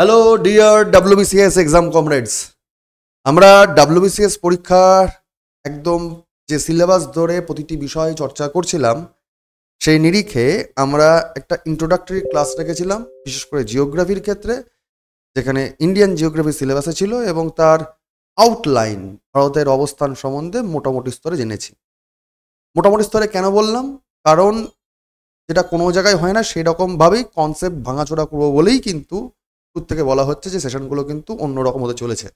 Hello dear WBCS exam comrades, আমরা WBCS পরীক্ষার একদম যে সিলেবাস ধরে প্রতিটি বিষয় চর্চা করছিলাম সেই নিরিখে আমরা একটা ইন্ট্রোডাক্টরি ক্লাস রেখেছিলাম, বিশেষ করে জিওগ্রাফির ক্ষেত্রে, যেখানে ইন্ডিয়ান জিওগ্রাফি সিলেবাসে ছিল এবং তার আউটলাইন ভারতের অবস্থান সম্বন্ধে মোটামুটি স্তরে জেনেছি। মোটামুটি স্তরে কেন বললাম? কারণ যেটা কোনো জায়গায় হয় না সেই রকমভাবেই কনসেপ্ট ভাঙাচোরা করবো বলেই কিন্তু শুরু থেকে বলা হচ্ছে যে সেশনগুলো কিন্তু অন্যরকম হতে চলেছে,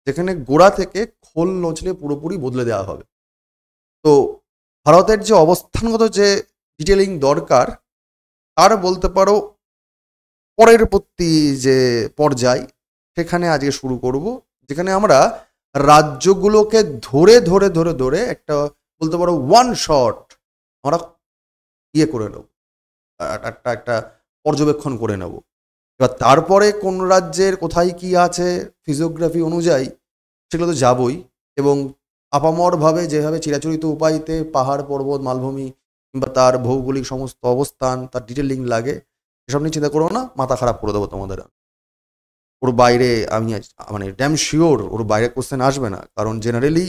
যেখানে গোড়া থেকে খোল নচলে পুরোপুরি বদলে দেওয়া হবে। তো ভারতের যে অবস্থানগত যে ডিটেলিং দরকার তার বলতে পারো পরের প্রতি যে পর্যায়, সেখানে আজকে শুরু করব, যেখানে আমরা রাজ্যগুলোকে ধরে ধরে ধরে ধরে একটা বলতে পারো ওয়ান শট আমরা ইয়ে করে নেব, একটা একটা পর্যবেক্ষণ করে নেব। এবার তারপরে কোন রাজ্যের কোথায় কি আছে ফিজিওগ্রাফি অনুযায়ী সেগুলো তো যাবই, এবং আপামরভাবে যেভাবে চিরাচরিত উপায়তে পাহাড় পর্বত মালভূমি কিংবা তার ভৌগোলিক সমস্ত অবস্থান তার ডিটেলিং লাগে, এসব নিয়ে চিন্তা করো না, মাথা খারাপ করে দেবো তোমাদের। ওর বাইরে আমি মানে ড্যাম শিওর ওর বাইরে কোশ্চেন আসবে না, কারণ জেনারেলি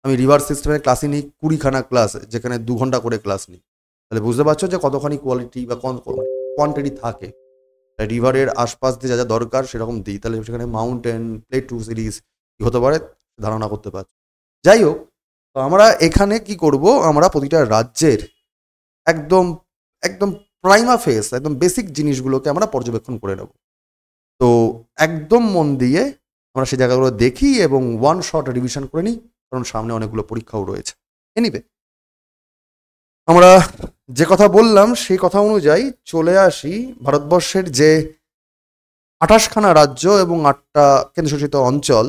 আমি রিভার্স সিস্টেমের ক্লাসই নিই 20খানা ক্লাস, যেখানে 2 ঘন্টা করে ক্লাস নিই। তাহলে বুঝতে পারছো যে কতখানি কোয়ালিটি বা কোয়ান্টিটি থাকে। রিভারের আশপাশ দিয়ে যা যা দরকার সেরকম দিই, তাহলে সেখানে মাউন্টেন প্লেটু সিরিজ কী হতে পারে ধারণা করতে পারছি। যাই হোক, তো আমরা এখানে কি করব, আমরা প্রতিটা রাজ্যের একদম একদম প্রাইমা ফেস একদম বেসিক জিনিসগুলোকে আমরা পর্যবেক্ষণ করে নেব। তো একদম মন দিয়ে আমরা সেই জায়গাগুলো দেখি এবং ওয়ান শট রিভিশন করে নিই, কারণ সামনে অনেকগুলো পরীক্ষাও রয়েছে। এনিওয়ে, আমরা যে কথা বললাম সেই কথা অনুযায়ী চলে আসি ভারতবর্ষের যে 28খানা রাজ্য এবং 8টা কেন্দ্রশাসিত অঞ্চল,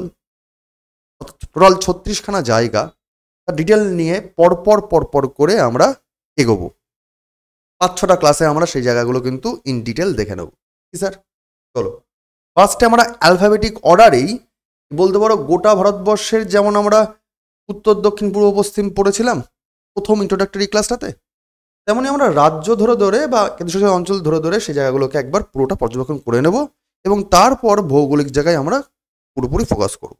টোটাল 36খানা জায়গা, তার ডিটেল নিয়ে পরপর পরপর করে আমরা এগোবো। 5-6টা ক্লাসে আমরা সেই জায়গাগুলো কিন্তু ইন ডিটেল দেখে নেব। কি স্যার? চলো, ফার্স্টে আমরা অ্যালফাবেটিক অর্ডারেই বলতে পারো গোটা ভারতবর্ষের, যেমন আমরা উত্তর দক্ষিণ পূর্ব পশ্চিম পড়েছিলাম প্রথম ইন্ট্রোডাক্টরি ক্লাসটাতে, তেমনই আমরা রাজ্য ধরে ধরে বা কেন্দ্রশাসিত অঞ্চল ধরে ধরে সেই জায়গাগুলোকে একবার পুরোটা পর্যবেক্ষণ করে নেব এবং তারপর ভৌগোলিক জায়গায় আমরা পুরোপুরি ফোকাস করব।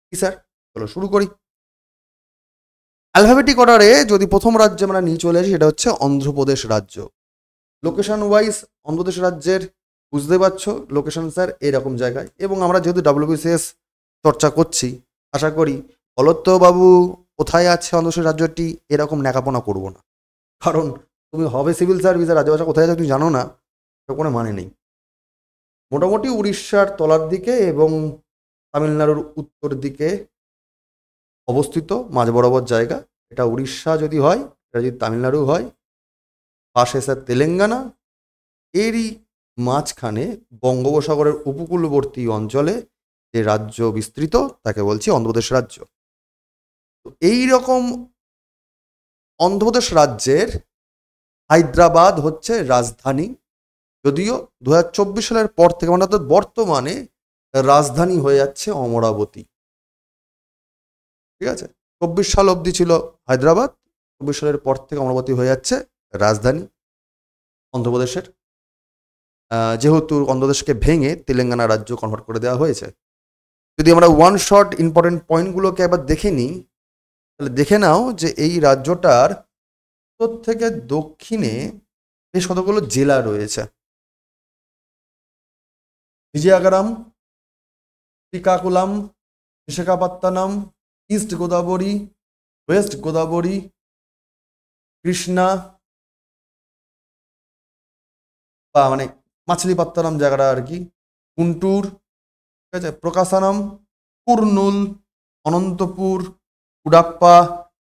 কি স্যার? চলো শুরু করি। অ্যালফাবেটিক অর্ডারে যদি প্রথম রাজ্যে আমরা নিয়ে চলে আসি, সেটা হচ্ছে অন্ধ্রপ্রদেশ রাজ্য। লোকেশন ওয়াইজ অন্ধ্রপ্রদেশ রাজ্যের বুঝতে পারছো লোকেশন স্যার এরকম জায়গায়, এবং আমরা যেহেতু ডাব্লিউবিসিএস চর্চা করছি, আশা করি বলতো বাবু কোথায় আছে অন্ধ্রপ্রদেশ রাজ্যটি এরকম ন্যাকাপনা করবো না, কারণ তুমি হবে সিভিল সার্ভিসের রাজ্যভাষা কোথায় আছে তুমি জানো না, কোনো মানে নেই। মোটামুটি উড়িষ্যার তলার দিকে এবং তামিলনাড়ুর উত্তর দিকে অবস্থিত মাঝ বরাবর জায়গা। এটা উড়িষ্যা যদি হয়, এটা যদি তামিলনাড়ু হয়, পাশে স্যার তেলেঙ্গানা, এরই মাঝখানে বঙ্গোপসাগরের উপকূলবর্তী অঞ্চলে যে রাজ্য বিস্তৃত তাকে বলছি অন্ধ্রপ্রদেশ রাজ্য। তো এইরকম অন্ধ্রপ্রদেশ রাজ্যের হায়দ্রাবাদ হচ্ছে রাজধানী, যদিও 2024 সালের পর থেকে মানে বর্তমানে রাজধানী হয়ে যাচ্ছে অমরাবতী। ঠিক আছে, 24 সাল অবধি ছিল হায়দ্রাবাদ, 24 সালের পর থেকে অমরাবতী হয়ে যাচ্ছে রাজধানী অন্ধ্রপ্রদেশের, যেহেতু অন্ধ্রপ্রদেশকে ভেঙে তেলেঙ্গানা রাজ্য কনভার্ট করে দেওয়া হয়েছে। যদি আমরা ওয়ান শট ইম্পর্টেন্ট পয়েন্টগুলোকে একবার দেখে নিই, তাহলে দেখে নাও যে এই রাজ্যটার উত্তর থেকে দক্ষিণে বেশ কতগুলো জেলা রয়েছে। বিজয়াগড়ম, শ্রীকাকুলাম, বিশাখাপত্তনম, ইস্ট গোদাবরী, ওয়েস্ট গোদাবরী, কৃষ্ণা বা মানে মাছলিপত্তনম জায়গাটা আর কি, গুন্টুর, ঠিক আছে, প্রকাশানম, কুর্নুল, অনন্তপুর, কুডাপ্পা,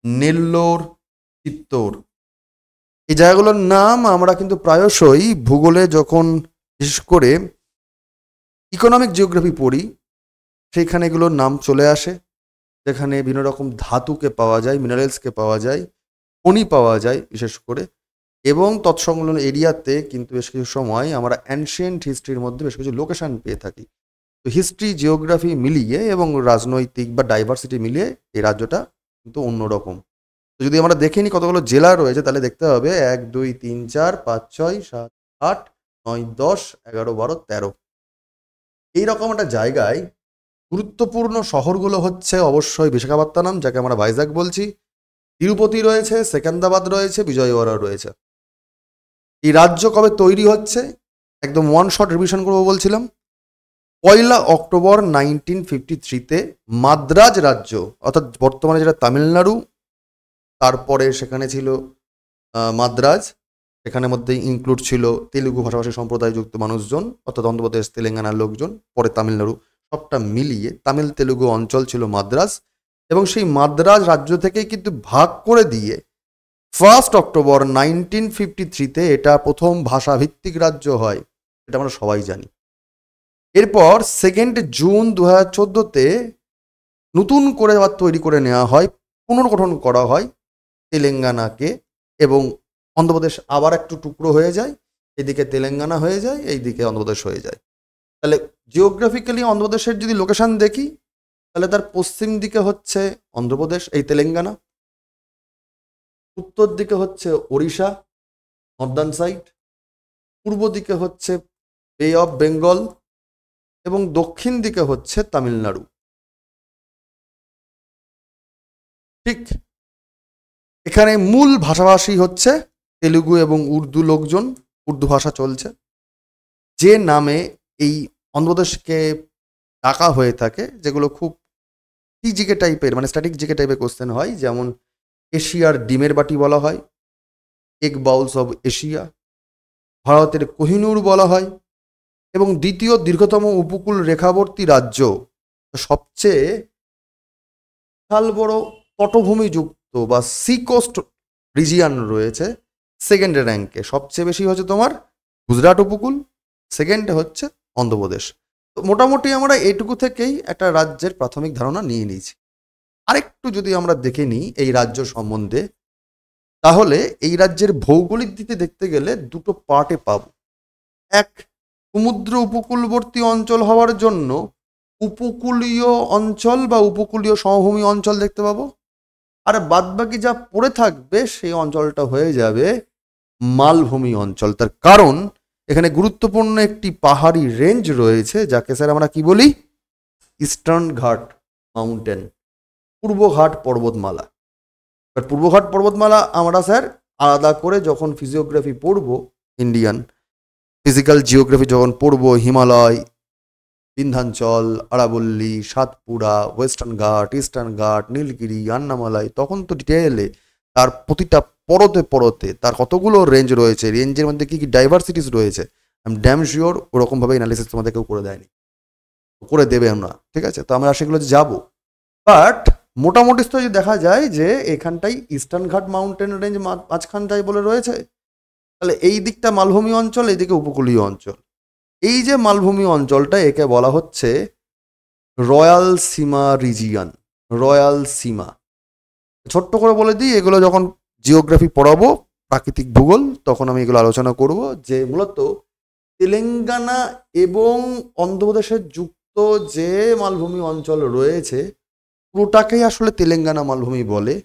নেল্লোর, চিত্তোর। এই জায়গাগুলোর নাম আমরা কিন্তু প্রায়শই ভূগোলে যখন বিশেষ করে ইকোনমিক জিওগ্রাফি পড়ি সেইখানে এগুলোর নাম চলে আসে, যেখানে বিভিন্ন রকম ধাতুকে পাওয়া যায়, মিনারেলসকে পাওয়া যায়, খনি পাওয়া যায় বিশেষ করে, এবং তৎসংলগ্ন এরিয়াতে কিন্তু বেশ কিছু সময় আমরা অ্যানশিয়েন্ট হিস্ট্রির মধ্যে বেশ কিছু লোকেশন পেয়ে থাকি। তো হিস্ট্রি জিওগ্রাফি মিলিয়ে এবং রাজনৈতিক বা ডাইভার্সিটি মিলিয়ে এই রাজ্যটা কিন্তু অন্যরকম। তো যদি আমরা দেখে নিই কতগুলো জেলা রয়েছে, তাহলে দেখতে হবে 1, 2, 3, 4, 5, 6, 7, 8, 9, 10, 11, 12, 13 এইরকম একটা জায়গায় গুরুত্বপূর্ণ শহরগুলো হচ্ছে অবশ্যই বিশাখাপত্তনম, যাকে আমরা ভাইজাগ বলছি, তিরুপতি রয়েছে, সেকেন্দ্রাবাদ রয়েছে, বিজয়ওয়াড়া রয়েছে। এই রাজ্য কবে তৈরি হচ্ছে একদম ওয়ান শট রিভিশন করবো বলছিলাম। 1 অক্টোবর 1953-তে মাদ্রাজ রাজ্য, অর্থাৎ বর্তমানে যেটা তামিলনাড়ু, তারপরে সেখানে ছিল মাদ্রাজ, এখানের মধ্যে ইনক্লুড ছিল তেলুগু ভাষাভাষী সম্প্রদায়যুক্ত মানুষজন, অর্থাৎ অন্ধ্রপ্রদেশ, তেলেঙ্গানার লোকজন, পরে তামিলনাড়ু, সবটা মিলিয়ে তামিল তেলুগু অঞ্চল ছিল মাদ্রাজ। এবং সেই মাদ্রাজ রাজ্য থেকেই কিন্তু ভাগ করে দিয়ে 1 অক্টোবর 1953-তে এটা প্রথম ভাষাভিত্তিক রাজ্য হয়, এটা আমরা সবাই জানি। এরপর 2 জুন 2014-তে নতুন করে আবার তৈরি করে নেওয়া হয়, পুনর্গঠন করা হয় তেলেঙ্গানাকে, এবং অন্ধ্রপ্রদেশ আবার একটু টুকরো হয়ে যায়, এইদিকে তেলেঙ্গানা হয়ে যায়, এইদিকে অন্ধ্রপ্রদেশ হয়ে যায়। তাহলে জিওগ্রাফিক্যালি অন্ধ্রপ্রদেশের যদি লোকেশন দেখি, তাহলে তার পশ্চিম দিকে হচ্ছে অন্ধ্রপ্রদেশ, এই তেলেঙ্গানা, উত্তর দিকে হচ্ছে ওড়িশা, নর্দার্ন সাইড, পূর্ব দিকে হচ্ছে বে অফ বেঙ্গল, এবং দক্ষিণ দিকে হচ্ছে তামিলনাড়ু। ঠিক এখানে মূল ভাষাভাষী হচ্ছে তেলুগু এবং উর্দু লোকজন, উর্দু ভাষা চলছে। যে নামে এই অন্ধ্রপ্রদেশকে ডাকা হয়ে থাকে, যেগুলো খুব জিকে টাইপের, মানে স্ট্যাটিক জিকে টাইপের কোশ্চেন হয়, যেমন এশিয়ার ডিমের বাটি বলা হয়, এগ বাউলস অব এশিয়া, ভারতের কোহিনূর বলা হয়, এবং দ্বিতীয় দীর্ঘতম উপকূল রেখাবর্তী রাজ্য, সবচেয়ে বিশাল বড় তটভূমিযুক্ত বা সি কোস্ট রিজিয়ান রয়েছে সেকেন্ড র্যাঙ্কে, সবচেয়ে বেশি হচ্ছে তোমার গুজরাট উপকূল, সেকেন্ডে হচ্ছে অন্ধ্রপ্রদেশ। তো মোটামুটি আমরা এইটুকু থেকেই একটা রাজ্যের প্রাথমিক ধারণা নিয়ে নিয়েছি। আরেকটু যদি আমরা দেখে নিই এই রাজ্য সম্বন্ধে, তাহলে এই রাজ্যের ভৌগোলিক দিকে দেখতে গেলে দুটো পার্টে পাব। এক, সমুদ্র উপকূলবর্তী অঞ্চল হওয়ার জন্য উপকূলীয় অঞ্চল বা উপকূলীয় সমভূমি অঞ্চল দেখতে পাবো, আর বাদবাকি যা পড়ে থাকবে সেই অঞ্চলটা হয়ে যাবে মালভূমি অঞ্চল। তার কারণ এখানে গুরুত্বপূর্ণ একটি পাহাড়ি রেঞ্জ রয়েছে, যাকে স্যার আমরা কি বলি, ইস্টার্ন ঘাট মাউন্টেন, পূর্বঘাট পর্বতমালা। পূর্বঘাট পর্বতমালা আমরা স্যার আলাদা করে যখন ফিজিওগ্রাফি পড়ব, ইন্ডিয়ান ফিজিক্যাল জিওগ্রাফি যখন পড়ব, হিমালয়, বিন্ধ্যাঞ্চল, আরাবল্লী, সাতপুরা, ওয়েস্টার্ন ঘাট, ইস্টার্ন ঘাট, নীলগিরি, আন্নামালাই, তখন তো ডিটেলে তার প্রতিটা পরতে পরতে তার কতগুলো রেঞ্জ রয়েছে, রেঞ্জের মধ্যে কি কি ডাইভার্সিটিস রয়েছে, আমি ড্যাম শিওর ওরকমভাবে অ্যানালিসিস তোমাদের কেউ করে দেয়নি, করে দেবে আমরা, ঠিক আছে? তো আমরা সেগুলো যাব, বাট মোটামুটি তো যদি দেখা যায় যে এখানটাই ইস্টার্ন ঘাট মাউন্টেন রেঞ্জ মাঝখানটাই বলে রয়েছে, তাহলে এই দিকটা মালভূমি অঞ্চল, এইদিকে উপকূলীয় অঞ্চল। এই যে মালভূমি অঞ্চলটা, একে বলা হচ্ছে রয়্যাল সীমা রিজিয়ন, রয়্যাল সীমা। ছোট্ট করে বলে দিই, এগুলো যখন জিওগ্রাফি পড়াবো, প্রাকৃতিক ভূগোল, তখন আমি এগুলো আলোচনা করব, যে মূলত তেলেঙ্গানা এবং অন্ধ্রপ্রদেশের যুক্ত যে মালভূমি অঞ্চল রয়েছে পুরোটাকেই আসলে তেলেঙ্গানা মালভূমি বলে,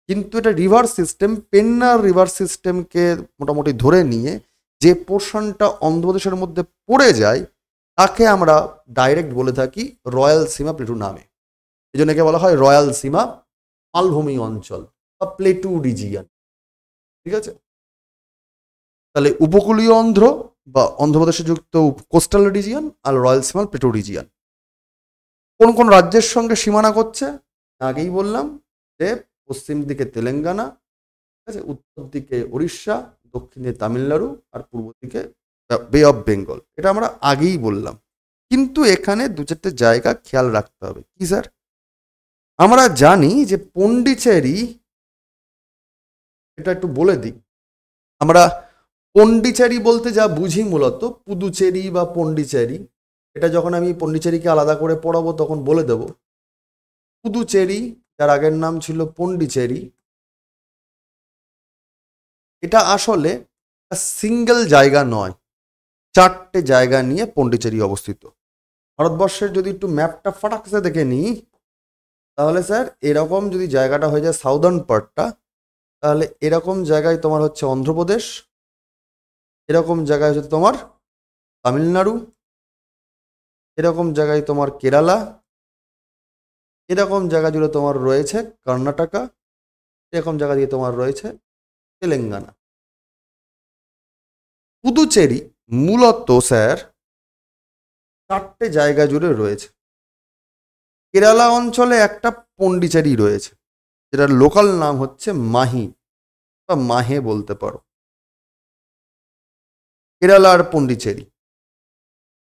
কিন্তু এটা রিভার সিস্টেম, পেন্নার রিভার সিস্টেমকে মোটামুটি ধরে নিয়ে যে পোর্শনটা অন্ধ্রপ্রদেশের মধ্যে পড়ে যায় তাকে আমরা ডাইরেক্ট বলে থাকি রয়্যাল সীমা প্লেটু নামে। এই জন্য একে বলা হয় রয়্যাল সীমা মালভূমি অঞ্চল বা প্লেটু রিজিয়ন, ঠিক আছে? তাহলে উপকূলীয় অন্ধ্র বা অন্ধ্রপ্রদেশে যুক্ত কোস্টাল রিজিয়ন আর রয়্যাল সীমা প্লেটু রিজিয়ন কোন কোন রাজ্যের সঙ্গে সীমানা করছে আগেই বললাম, যে পশ্চিম দিকে তেলেঙ্গানা, ঠিক আছে, উত্তর দিকে উড়িষ্যা, দক্ষিণে তামিলনাড়ু, আর পূর্ব দিকে বে অফ বেঙ্গল। এটা আমরা আগেই বললাম, কিন্তু এখানে দু চারটে জায়গা খেয়াল রাখতে হবে। কি স্যার? আমরা জানি যে পন্ডিচেরি, এটা একটু বলে দিই, আমরা পন্ডিচেরি বলতে যা বুঝি মূলত পুদুচেরি বা পন্ডিচেরি, এটা যখন আমি পন্ডিচেরিকে আলাদা করে পড়াবো তখন বলে দেব। পুদুচেরি, যার আগের নাম ছিল পন্ডিচেরি, এটা আসলে সিঙ্গেল জায়গা নয়, চারটে জায়গা নিয়ে পন্ডিচেরি অবস্থিত। ভারতবর্ষের যদি একটু ম্যাপটা ফাটাকসে দেখে নিই, তাহলে স্যার এরকম যদি জায়গাটা হয়ে যায় সাউদার্ন পার্টটা, তাহলে এরকম জায়গায় তোমার হচ্ছে অন্ধ্রপ্রদেশ, এরকম জায়গায় হচ্ছে তোমার তামিলনাড়ু, এরকম জায়গায় তোমার কেরালা, এরকম জায়গা জুড়ে তোমার রয়েছে কর্ণাটকা, এরকম জায়গা দিয়ে তোমার রয়েছে তেলেঙ্গানা। পুদুচেরি মূলত স্যার 4টে জায়গা জুড়ে রয়েছে। কেরালা অঞ্চলে একটা পন্ডিচেরি রয়েছে, যেটার লোকাল নাম হচ্ছে মাহি বা মাহে বলতে পারো, কেরালার পন্ডিচেরি।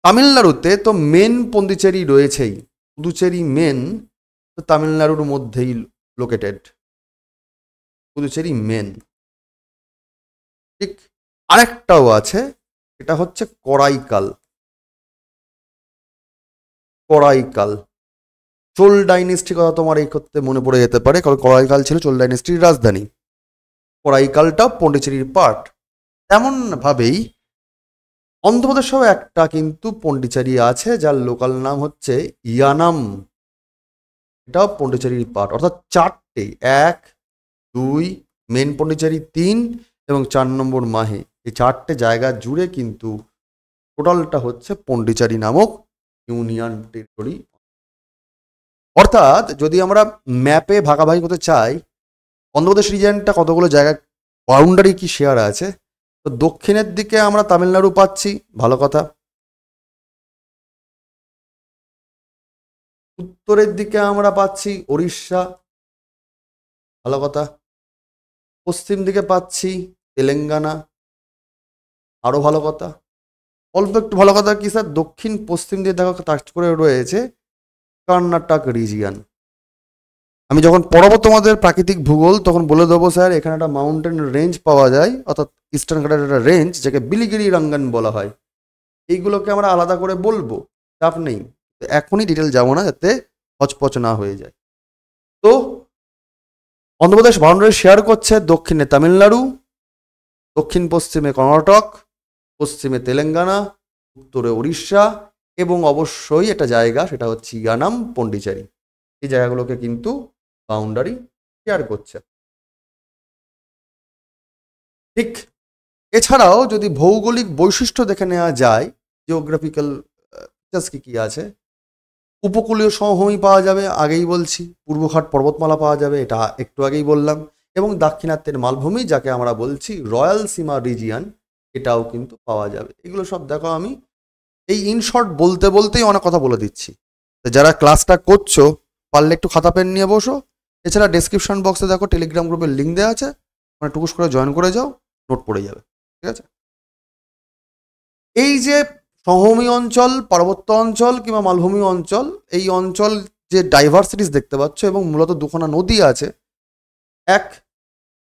তামিলনাড়ুতে তো মেন পন্ডিচেরি রয়েছেই, পুদুচেরি মেন তো তামিলনাড়ুর মধ্যেই লোকেটেড, পুদুচেরি মেন। ঠিক আরেকটাও আছে, এটা হচ্ছে করাইকাল। করাইকাল চোল ডাইনেস্টির কথা তোমার এই করতে মনে পড়ে যেতে পারে, কারণ করাইকাল ছিল চোল ডাইনেস্টির রাজধানী। করাইকালটা পন্ডিচেরির পার্ট। তেমন ভাবেই অন্ধ্রপ্রদেশেও একটা কিন্তু পন্ডিচেরি আছে, যার লোকাল নাম হচ্ছে ইয়ানাম, এটাও পন্ডিচেরির পার্ট। অর্থাৎ 4টে, 1, 2 মেন পন্ডিচেরি, 3 এবং 4 নম্বর মাহে, এই 4টে জায়গা জুড়ে কিন্তু টোটালটা হচ্ছে পন্ডিচেরি নামক ইউনিয়ন টেরিটরি। অর্থাৎ যদি আমরা ম্যাপে ভাগাভাগি করতে চাই অন্ধ্রপ্রদেশ রিজিয়নটা কতগুলো জায়গায় বাউন্ডারি কি শেয়ার আছে, তো দক্ষিণের দিকে আমরা তামিলনাড়ু পাচ্ছি, ভালো কথা। উত্তরের দিকে আমরা পাচ্ছি ওড়িশা, ভালো কথা। পশ্চিম দিকে পাচ্ছি তেলেঙ্গানা, আরো ভালো কথা। অল্প একটু ভালো কথা কি স্যার, দক্ষিণ পশ্চিম দিয়ে দেখো টাচ করে রয়েছে কর্ণাটক রিজিয়ন। আমি যখন পড়াবো তোমাদের প্রাকৃতিক ভূগোল তখন বলে দেবো স্যার এখানে একটা মাউন্টেন রেঞ্জ পাওয়া যায়, অর্থাৎ ইস্টার্ন ঘাটের একটা রেঞ্জ যাকে বিলিগিরি রঙ্গন বলা হয়। এইগুলোকে আমরা আলাদা করে বলবো, চাপ নেই, এখনই ডিটেল যাবো না যাতে হচপচ না হয়ে যায়। তো অন্ধ্রপ্রদেশ বাউন্ডারি শেয়ার করছে দক্ষিণে তামিলনাড়ু, দক্ষিণ পশ্চিমে কর্ণাটক, পশ্চিমে তেলেঙ্গানা, উত্তরে উড়িষ্যা এবং অবশ্যই একটা জায়গা সেটা হচ্ছে ইয়ানাম পন্ডিচেরি। এই জায়গাগুলোকে কিন্তু বাউন্ডারি শেয়ার করছে। ঠিক এছাড়াও যদি ভৌগোলিক বৈশিষ্ট্য দেখে নেওয়া যায়, জিওগ্রাফিক্যাল ফিচার্স কি আছে, উপকূলীয় সমভূমি পাওয়া যাবে, আগেই বলছি। পূর্বঘাট পর্বতমালা পাওয়া যাবে, এটা একটু আগেই বললাম। এবং দাক্ষিণাত্যের মালভূমি যাকে আমরা বলছি রয়্যাল সীমা রিজিয়ন, এটাও কিন্তু পাওয়া যাবে। এগুলো সব দেখো আমি এই ইনশর্ট বলতে বলতেই অনেক কথা বলে দিচ্ছি। যারা ক্লাসটা করছো পারলে একটু খাতা পেন নিয়ে বসো। এছাড়া ডেসক্রিপশন বক্সে দেখো টেলিগ্রাম গ্রুপের লিঙ্ক দেওয়া আছে, মানে টুকুস করে জয়েন করে যাও, নোট পড়ে যাবে। ঠিক আছে, এই যে সমভূমি অঞ্চল, পার্বত্য অঞ্চল কিংবা মালভূমি অঞ্চল, এই অঞ্চল যে ডাইভার্সিটিস দেখতে পাচ্ছ এবং মূলত দুখানা নদী আছে, এক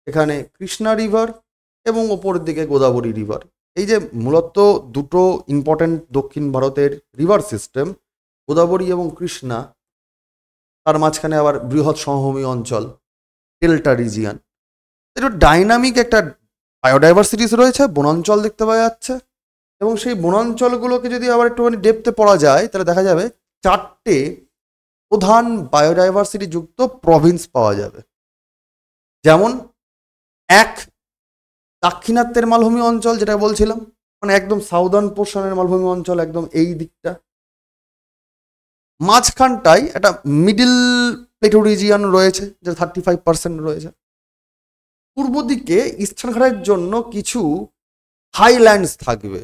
এখানে কৃষ্ণা রিভার এবং ওপরের দিকে গোদাবরী রিভার। এই যে মূলত দুটো ইম্পর্টেন্ট দক্ষিণ ভারতের রিভার সিস্টেম গোদাবরী এবং কৃষ্ণা, তার মাঝখানে আবার বৃহৎ সমভূমি অঞ্চল ডেল্টা রিজিয়ন। এটা ডাইনামিক একটা বায়োডাইভার্সিটিস রয়েছে, বনাঞ্চল দেখতে পাওয়া যাচ্ছে। এবং সেই বনাঞ্চলগুলোকে যদি আবার একটুখানি ডেপথে পড়া যায় তাহলে দেখা যাবে 4টে প্রধান বায়োডাইভার্সিটি যুক্ত প্রভিন্স পাওয়া যাবে। যেমন এক, দাক্ষিণাত্যের মালভূমি অঞ্চল যেটা বলছিলাম, মানে একদম সাউদার্ন পোর্শনের মালভূমি অঞ্চল, একদম এই দিকটা। মাঝখানটায় একটা মিডিল প্লেটো রিজিয়ন রয়েছে, যে 35% রয়েছে। পূর্ব দিকে ইস্টার্ন ঘাটের জন্য কিছু হাইল্যান্ডস থাকবে।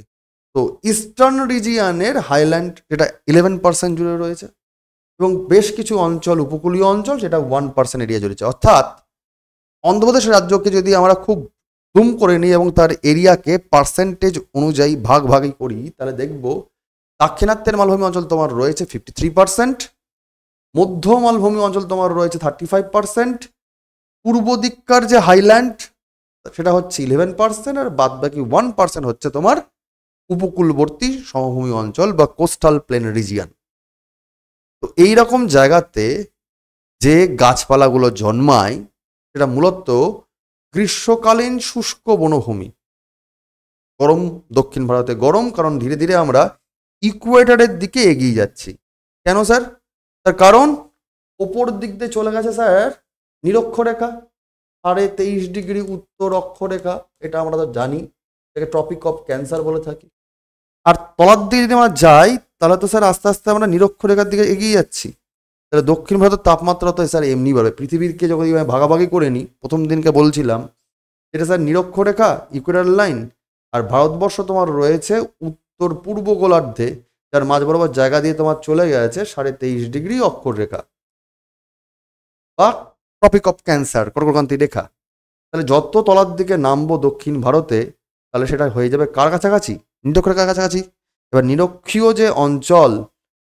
তো ইস্টার্ন রিজিয়নের হাইল্যান্ড যেটা 11% জুড়ে রয়েছে, এবং বেশ কিছু অঞ্চল উপকূলীয় অঞ্চল যেটা 1% এরিয়া জুড়েছে। অর্থাৎ অন্ধ্রপ্রদেশ রাজ্যকে যদি আমরা খুব জুম করে নিই এবং তার এরিয়াকে পার্সেন্টেজ অনুযায়ী ভাগ ভাগই করি, তাহলে দেখব দাক্ষিণাত্যের মালভূমি অঞ্চল তোমার রয়েছে 53%, মধ্য মালভূমি অঞ্চল তোমার রয়েছে 35%, পূর্ব দিককার যে হাইল্যান্ড সেটা হচ্ছে 11%, আর বাদ বাকি 1% হচ্ছে তোমার উপকূলবর্তী সমভূমি অঞ্চল বা কোস্টাল প্লেন রিজিয়ন। তো এইরকম জায়গাতে যে গাছপালাগুলো জন্মায় সেটা মূলত গ্রীষ্মকালীন শুষ্ক বনভূমি। গরম, দক্ষিণ ভারতে গরম, কারণ ধীরে ধীরে আমরা ইকুয়েটরের দিকে এগিয়ে যাচ্ছি। কেন স্যার? তার কারণ ওপর দিক দিয়ে চলে গেছে স্যার নিরক্ষরেখা, 23.5 ডিগ্রি উত্তর অক্ষরেখা, এটা আমরা তো জানি, এটাকে ট্রপিক অফ ক্যান্সার বলে থাকি। আর তলার দিকে যদি আমরা যাই তাহলে তো স্যার আস্তে আস্তে আমরা নিরক্ষরেখার দিকে এগিয়ে যাচ্ছি। তাহলে দক্ষিণ ভারতের তাপমাত্রা তো স্যার এমনি বাড়বে। পৃথিবীকে যখন ভাগাভাগি করে নিই, প্রথম দিনকে বলছিলাম এটা স্যার নিরক্ষরেখা, ইকুয়েটর লাইন, আর ভারতবর্ষ তোমার রয়েছে উত্তর পূর্ব গোলার্ধে, যার মাঝ বরাবর জায়গা দিয়ে তোমার চলে গেছে 23.5 ডিগ্রি অক্ষরেখা বা ট্রপিক অফ ক্যান্সার, কর্কটক্রান্তি রেখা। তাহলে যত তলার দিকে নামবো দক্ষিণ ভারতে, তাহলে সেটা হয়ে যাবে কার কাছাকাছি? নিরক্ষরেখার কাছাকাছি। এবার নিরক্ষীয় যে অঞ্চল,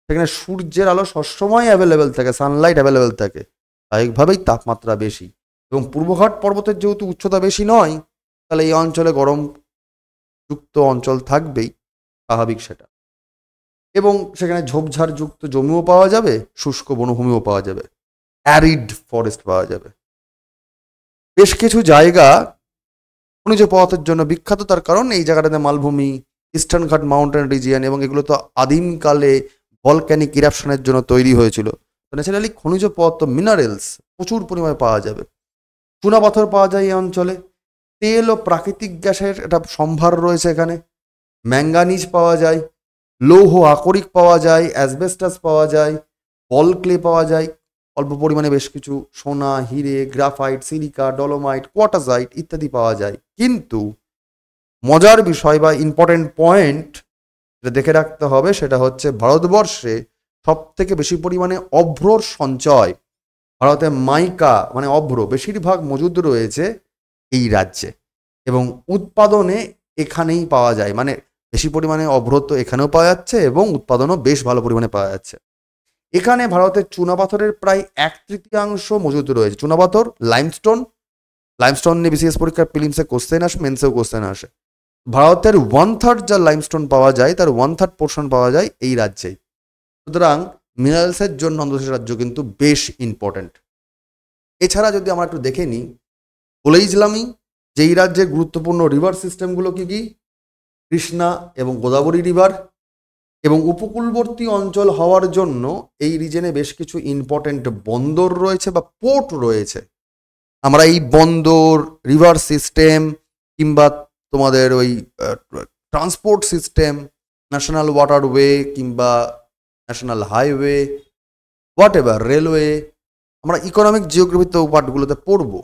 সেখানে সূর্যের আলো সবসময় অ্যাভেলেবেল থাকে, সানলাইট অ্যাভেলেবেল থাকে, স্বাভাবিকভাবেই তাপমাত্রা বেশি। এবং পূর্বঘাট পর্বতের যেহেতু উচ্চতা বেশি নয়, তাহলে এই অঞ্চলে গরম যুক্ত অঞ্চল থাকবেই, স্বাভাবিক সেটা। এবং সেখানে ঝোপঝাড় যুক্ত জমিও পাওয়া যাবে, শুষ্ক বনভূমিও পাওয়া যাবে, অ্যারিড ফরেস্ট পাওয়া যাবে। বেশ কিছু জায়গা খনিজ পদার্থের জন্য বিখ্যাত, তার কারণ এই জায়গাটাতে মালভূমি, ইস্টার্ন ঘাট মাউন্টেন রিজিয়ন, এবং এগুলো তো আদিমকালে ভলক্যানিক ইরাপশনের জন্য তৈরি হয়েছিল। তো ন্যাচারালি খনিজ পদার্থ, মিনারেলস প্রচুর পরিমাণে পাওয়া যাবে। চুনাপাথর পাওয়া যায় এই অঞ্চলে, তেল ও প্রাকৃতিক গ্যাসের একটা সম্ভার রয়েছে এখানে, ম্যাঙ্গানিজ পাওয়া যায়, লৌহ আকরিক পাওয়া যায়, অ্যাসবেস্টাস পাওয়া যায়, বল ক্লে পাওয়া যায়, অল্প পরিমাণে বেশ কিছু সোনা, হিরে, গ্রাফাইট, সিলিকা, ডলোমাইট, কোয়াটাসাইট ইত্যাদি পাওয়া যায়। কিন্তু মজার বিষয় বা ইম্পর্টেন্ট পয়েন্ট যেটা দেখে রাখতে হবে, সেটা হচ্ছে ভারতবর্ষে সব থেকে বেশি পরিমাণে অভ্রর সঞ্চয়, ভারতে মাইকা মানে অভ্র বেশিরভাগ মজুদ রয়েছে এই রাজ্যে, এবং উৎপাদনে এখানেই পাওয়া যায়। মানে বেশি পরিমাণে অভ্র তো এখানেও পাওয়া যাচ্ছে এবং উৎপাদনও বেশ ভালো পরিমাণে পাওয়া যাচ্ছে। এখানে ভারতের চুনাপাথরের প্রায় 1/3 মজুদ রয়েছে। চুনাপাথর, লাইমস্টোন, লাইমস্টোন নিয়ে বিসিএস পরীক্ষার প্রিলিমসে কোশ্চেন আসে, মেন্সেও কোশ্চেন আসে। ভারতের 1/3 যা লাইমস্টোন পাওয়া যায়, তার 1/3 পোর্শন পাওয়া যায় এই রাজ্যেই। সুতরাং মিনারেলসের জন্য অন্ধ্রপ্রদেশ রাজ্য কিন্তু বেশ ইম্পর্টেন্ট। এছাড়া যদি আমরা একটু দেখে নিই, বলেইছিলামই যে এই রাজ্যের গুরুত্বপূর্ণ রিভার সিস্টেমগুলো কি কি? কৃষ্ণা এবং গোদাবরী রিভার। এবং উপকূলবর্তী অঞ্চল হওয়ার জন্য এই রিজনে বেশ কিছু ইম্পর্টেন্ট বন্দর রয়েছে বা পোর্ট রয়েছে। আমরা এই বন্দর, রিভার সিস্টেম, কিংবা তোমাদের ওই ট্রান্সপোর্ট সিস্টেম, ন্যাশনাল ওয়াটারওয়ে কিংবা national highway, what ever, railway, আমরা ইকোনমিক জিওগ্রাফিতে পার্টগুলোতে পড়বো।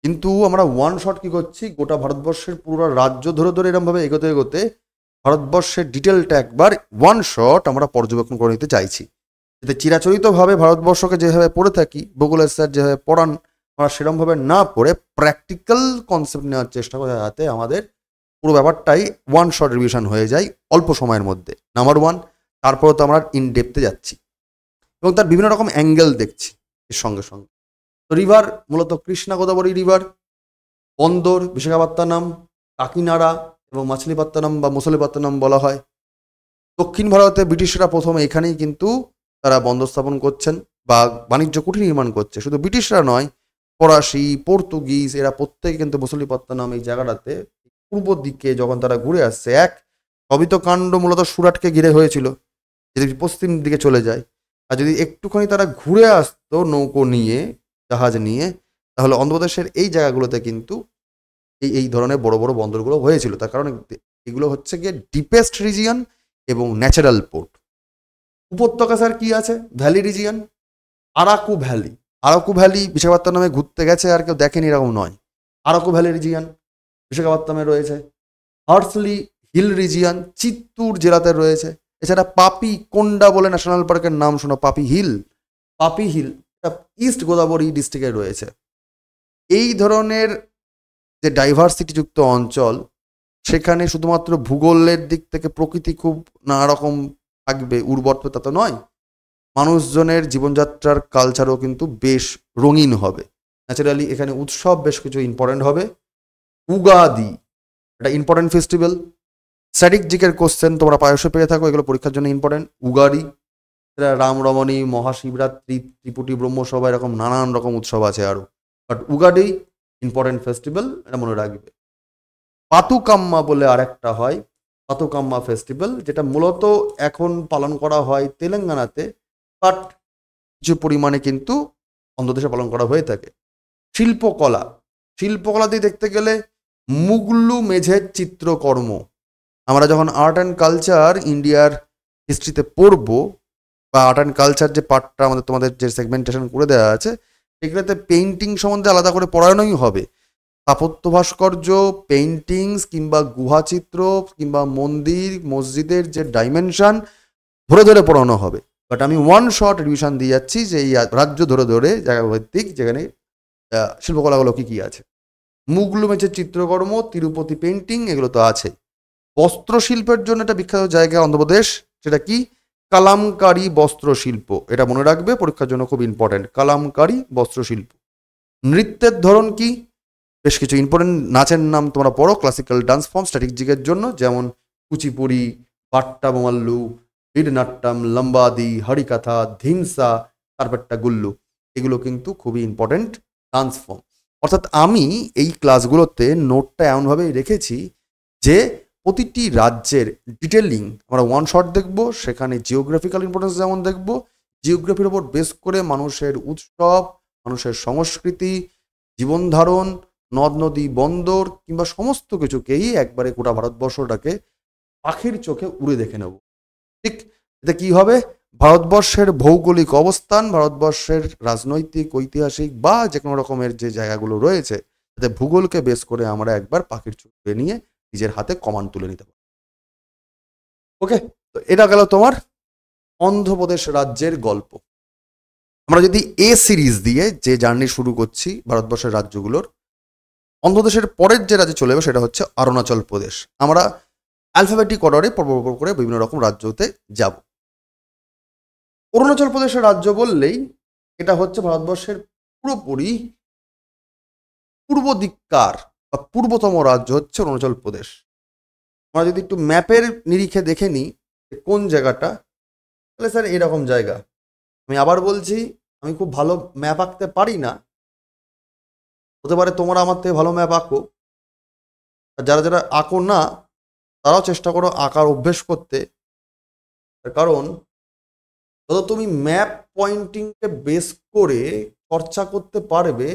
কিন্তু আমরা ওয়ান শট কি করছি, গোটা ভারতবর্ষের পুরো রাজ্য ধরে ধরে এরকমভাবে এগোতে এগোতে ভারতবর্ষের ডিটেলটা একবার ওয়ান শট আমরা পর্যবেক্ষণ করে নিতে চাইছি, যাতে চিরাচরিতভাবে ভারতবর্ষকে যেভাবে পড়ে থাকি, ভূগোলের স্যার যেভাবে পড়ান, আমরা সেরকমভাবে না পড়ে প্র্যাকটিক্যাল কনসেপ্ট নেওয়ার চেষ্টা করে, যাতে আমাদের পুরো ব্যাপারটাই ওয়ান শট রিভিশন হয়ে যায় অল্প সময়ের মধ্যে। Number one. তারপরে তো আমরা ইন ডেপথে যাচ্ছি এবং তার বিভিন্ন রকম অ্যাঙ্গেল দেখছি এর সঙ্গে সঙ্গে। তো রিভার মূলত কৃষ্ণা গোদাবরী রিভার, বন্দর বিশাখাপত্তনম, কাকিনাড়া এবং মাছলিপত্তনম বা মুসলিপত্তনম বলা হয়। দক্ষিণ ভারতে ব্রিটিশরা প্রথমে এখানেই কিন্তু তারা বন্দর স্থাপন করছেন বা বাণিজ্য কুঠি নির্মাণ করছে। শুধু ব্রিটিশরা নয়, ফরাসি, পর্তুগিজ, এরা প্রত্যেকে কিন্তু মুসলিপত্তনম এই জায়গাটাতে পূর্ব দিকে যখন তারা ঘুরে আসছে, সবই তো কাণ্ড মূলত সুরাটকে ঘিরে হয়েছিল, যদি পশ্চিম দিকে চলে যায়। আর যদি একটুখানি তারা ঘুরে আসতো নৌকো নিয়ে, জাহাজ নিয়ে, তাহলে অন্ধ্রপ্রদেশের এই জায়গাগুলোতে কিন্তু এই ধরনের বড় বড় বন্দরগুলো হয়েছিল। তার কারণ এগুলো হচ্ছে গিয়ে ডিপেস্ট রিজিয়ন এবং ন্যাচারাল পোর্ট। উপত্যকা স্যার কি আছে? Valley region, Araku valley. Araku valley বিশাখাপত্তনমে ঘুরতে গেছে আর কেউ দেখেনি এরকম নয়। আরাকু ভ্যালি রিজিয়ন বিশাখাপত্তনমে রয়েছে। হার্সলি হিল রিজিয়ন চিত্তুর জেলাতে রয়েছে। এছাড়া পাপি কোন্ডা বলে ন্যাশনাল পার্কের নাম শোনো, পাপি হিল। পাপি হিল ইস্ট গোদাবরী ডিস্ট্রিক্টে রয়েছে। এই ধরনের যে ডাইভার্সিটিযুক্ত অঞ্চল, সেখানে শুধুমাত্র ভূগোলের দিক থেকে প্রকৃতি খুব নানা রকম থাকবে, উর্বর তা তো নয়, মানুষজনের জীবনযাত্রার কালচারও কিন্তু বেশ রঙিন হবে। ন্যাচারালি এখানে উৎসব বেশ কিছু ইম্পর্টেন্ট হবে। উগাদি একটা ইম্পর্টেন্ট ফেস্টিভ্যাল। স্ট্যাটিক জিকের কোশ্চেন তোমরা প্রায়শই পেয়ে থাকো, এগুলো পরীক্ষার জন্য ইম্পর্টেন্ট। উগাদি, রামরমণী, মহাশিবরাত্রি, ত্রিপুটি ব্রহ্মসভা, এরকম নানান রকম উৎসব আছে আরও, বাট উগাদি ইম্পর্টেন্ট ফেস্টিভ্যাল, এটা মনে রাখবে। পাতুকাম্মা বলে আরেকটা হয়, পাতুকাম্মা ফেস্টিভ্যাল, যেটা মূলত এখন পালন করা হয় তেলেঙ্গানাতে, বাট কিছু পরিমাণে কিন্তু অন্ধ্রপ্রদেশে পালন করা হয়ে থাকে। শিল্পকলা, শিল্পকলা দিয়ে দেখতে গেলে মুগলু মেঝের চিত্রকর্ম, আমরা যখন আর্ট অ্যান্ড কালচার ইন্ডিয়ার হিস্ট্রিতে পড়বো, বা আর্ট অ্যান্ড কালচার যে পার্টটা আমাদের তোমাদের যে সেগমেন্টেশন করে দেওয়া আছে, সেগুলোতে পেইন্টিং সম্বন্ধে আলাদা করে পড়ানোই হবে। স্থাপত্য ভাস্কর্য, পেইন্টিংস কিংবা গুহাচিত্র কিংবা মন্দির মসজিদের যে ডাইমেনশন ধরে ধরে পড়ানো হবে। বাট আমি ওয়ান শর্ট রিভিশন দিয়ে যাচ্ছি যে এই রাজ্য ধরে ধরে জায়গা ভিত্তিক যেখানে শিল্পকলাগুলো কী কী আছে। মুগলু মেচের চিত্রকর্ম, তিরুপতি পেইন্টিং, এগুলো তো আছে। বস্ত্রশিল্পের জন্য একটা বিখ্যাত জায়গা অন্ধ্রপ্রদেশ, সেটা কি কালামকারী বস্ত্রশিল্প। এটা মনে রাখবে, পরীক্ষার জন্য খুব ইম্পর্টেন্ট, কালামকারী বস্ত্রশিল্প। নৃত্যের ধরন কি, বেশ কিছু ইম্পর্টেন্ট নাচের নাম তোমরা পড়ো, ক্লাসিক্যাল ডান্স ফর্ম স্ট্র্যাটেজিকের জন্য, যেমন কুচিপুড়ি, পাট্টাবোমাল্লু, ভিডনাট্যম, লম্বাদি, হরিকাথা, ধিমসা, কারপেট্টা গুল্লু, এগুলো কিন্তু খুবই ইম্পর্টেন্ট ডান্স ফর্ম। অর্থাৎ আমি এই ক্লাসগুলোতে নোটটা এমনভাবেই রেখেছি যে প্রতিটি রাজ্যের ডিটেলিং আমরা ওয়ান শট দেখব, সেখানে জিওগ্রাফিক্যাল ইম্পর্টেন্স যেমন দেখব, জিওগ্রাফির ওপর বেস করে মানুষের উৎসব, মানুষের সংস্কৃতি, জীবনধারণ, নদ নদী, বন্দর কিংবা সমস্ত কিছুকেই একবারে গোটা ভারতবর্ষটাকে পাখির চোখে উড়ে দেখে নেব। ঠিক এতে কি হবে, ভারতবর্ষের ভৌগোলিক অবস্থান, ভারতবর্ষের রাজনৈতিক, ঐতিহাসিক বা যে কোনো রকমের যে জায়গাগুলো রয়েছে, তাতে ভূগোলকে বেস করে আমরা একবার পাখির চোখে নিয়ে নিজের হাতে কমান্ড তুলে নিতে পারি। ওকে, তো এটা গেল তোমার অন্ধ্রপ্রদেশ রাজ্যের গল্প। আমরা যদি এ সিরিজ দিয়ে যে জার্নি শুরু করছি ভারতবর্ষের রাজ্যগুলোর, অন্ধ্রপ্রদেশের পরের যে রাজ্যে চলে যাবে সেটা হচ্ছে অরুণাচল প্রদেশ। আমরা অ্যালফাবেটিক অর্ডারে পর্ব করে বিভিন্ন রকম রাজ্যতে যাব। অরুণাচল প্রদেশের রাজ্য বললেই এটা হচ্ছে ভারতবর্ষের পুরোপুরি পূর্ব দিককার বা পূর্বতম রাজ্য হচ্ছে অরুণাচল প্রদেশ। আমরা যদি একটু ম্যাপের নিরিখে দেখে নিই কোন জায়গাটা, তাহলে স্যার এরকম জায়গা। আমি আবার বলছি, আমি খুব ভালো ম্যাপ আঁকতে পারি না, হতে পারে তোমরা আমার থেকে ভালো ম্যাপ আঁকো, আর যারা যারা আঁকো না তারাও চেষ্টা করো আঁকার অভ্যেস করতে। কারণ যত তুমি ম্যাপ পয়েন্টিংকে বেস করে চর্চা করতে পারবে,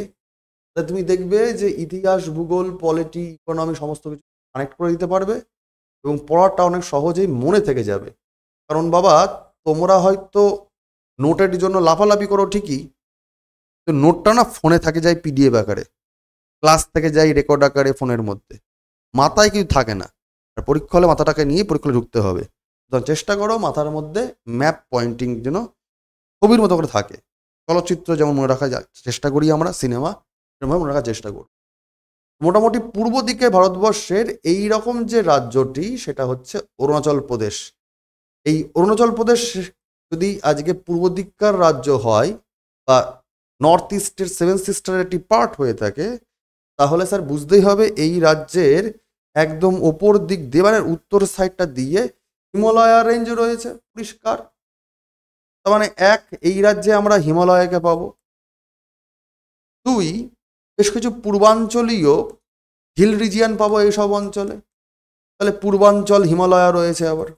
তাহলে তুমি দেখবে যে ইতিহাস, ভূগোল, পলিটি, ইকোনমি সমস্ত কিছু কানেক্ট করে দিতে পারবে এবং পড়াটা অনেক সহজেই মনে থেকে যাবে। কারণ বাবা, তোমরা হয়তো নোটের জন্য লাফালাফি করো ঠিকই, তো নোটটা না ফোনে থাকে যায় পিডিএফ আকারে, ক্লাস থেকে যাই রেকর্ড আকারে ফোনের মধ্যে, মাথায় কিছু থাকে না। আর পরীক্ষা হলে মাথাটাকে নিয়ে পরীক্ষা ঢুকতে হবে। তখন চেষ্টা করো মাথার মধ্যে ম্যাপ পয়েন্টিং যেন ছবির মতো করে থাকে। চলচ্চিত্র যেমন মনে রাখা যায় চেষ্টা করি আমরা, সিনেমা সেরকমভাবে মনে রাখার চেষ্টা করি। মোটামুটি পূর্ব দিকে ভারতবর্ষের এই রকম যে রাজ্যটি, সেটা হচ্ছে অরুণাচল প্রদেশ। এই অরুণাচল প্রদেশ যদি আজকে পূর্ব দিককার রাজ্য হয় বা নর্থ ইস্টের সেভেন সিস্টারের একটি পার্ট হয়ে থাকে, তাহলে স্যার বুঝতেই হবে এই রাজ্যের একদম ওপর দিক দিয়ে, মানে উত্তর সাইডটা দিয়ে হিমালয়া রেঞ্জ রয়েছে পরিষ্কার। তার মানে এক, এই রাজ্যে আমরা হিমালয়কে পাবো। দুই, বেশ কিছু পূর্বাঞ্চলীয় হিল রিজিয়ান পাবো এইসব অঞ্চলে, তাহলে পূর্বাঞ্চল হিমালয়া রয়েছে আবার।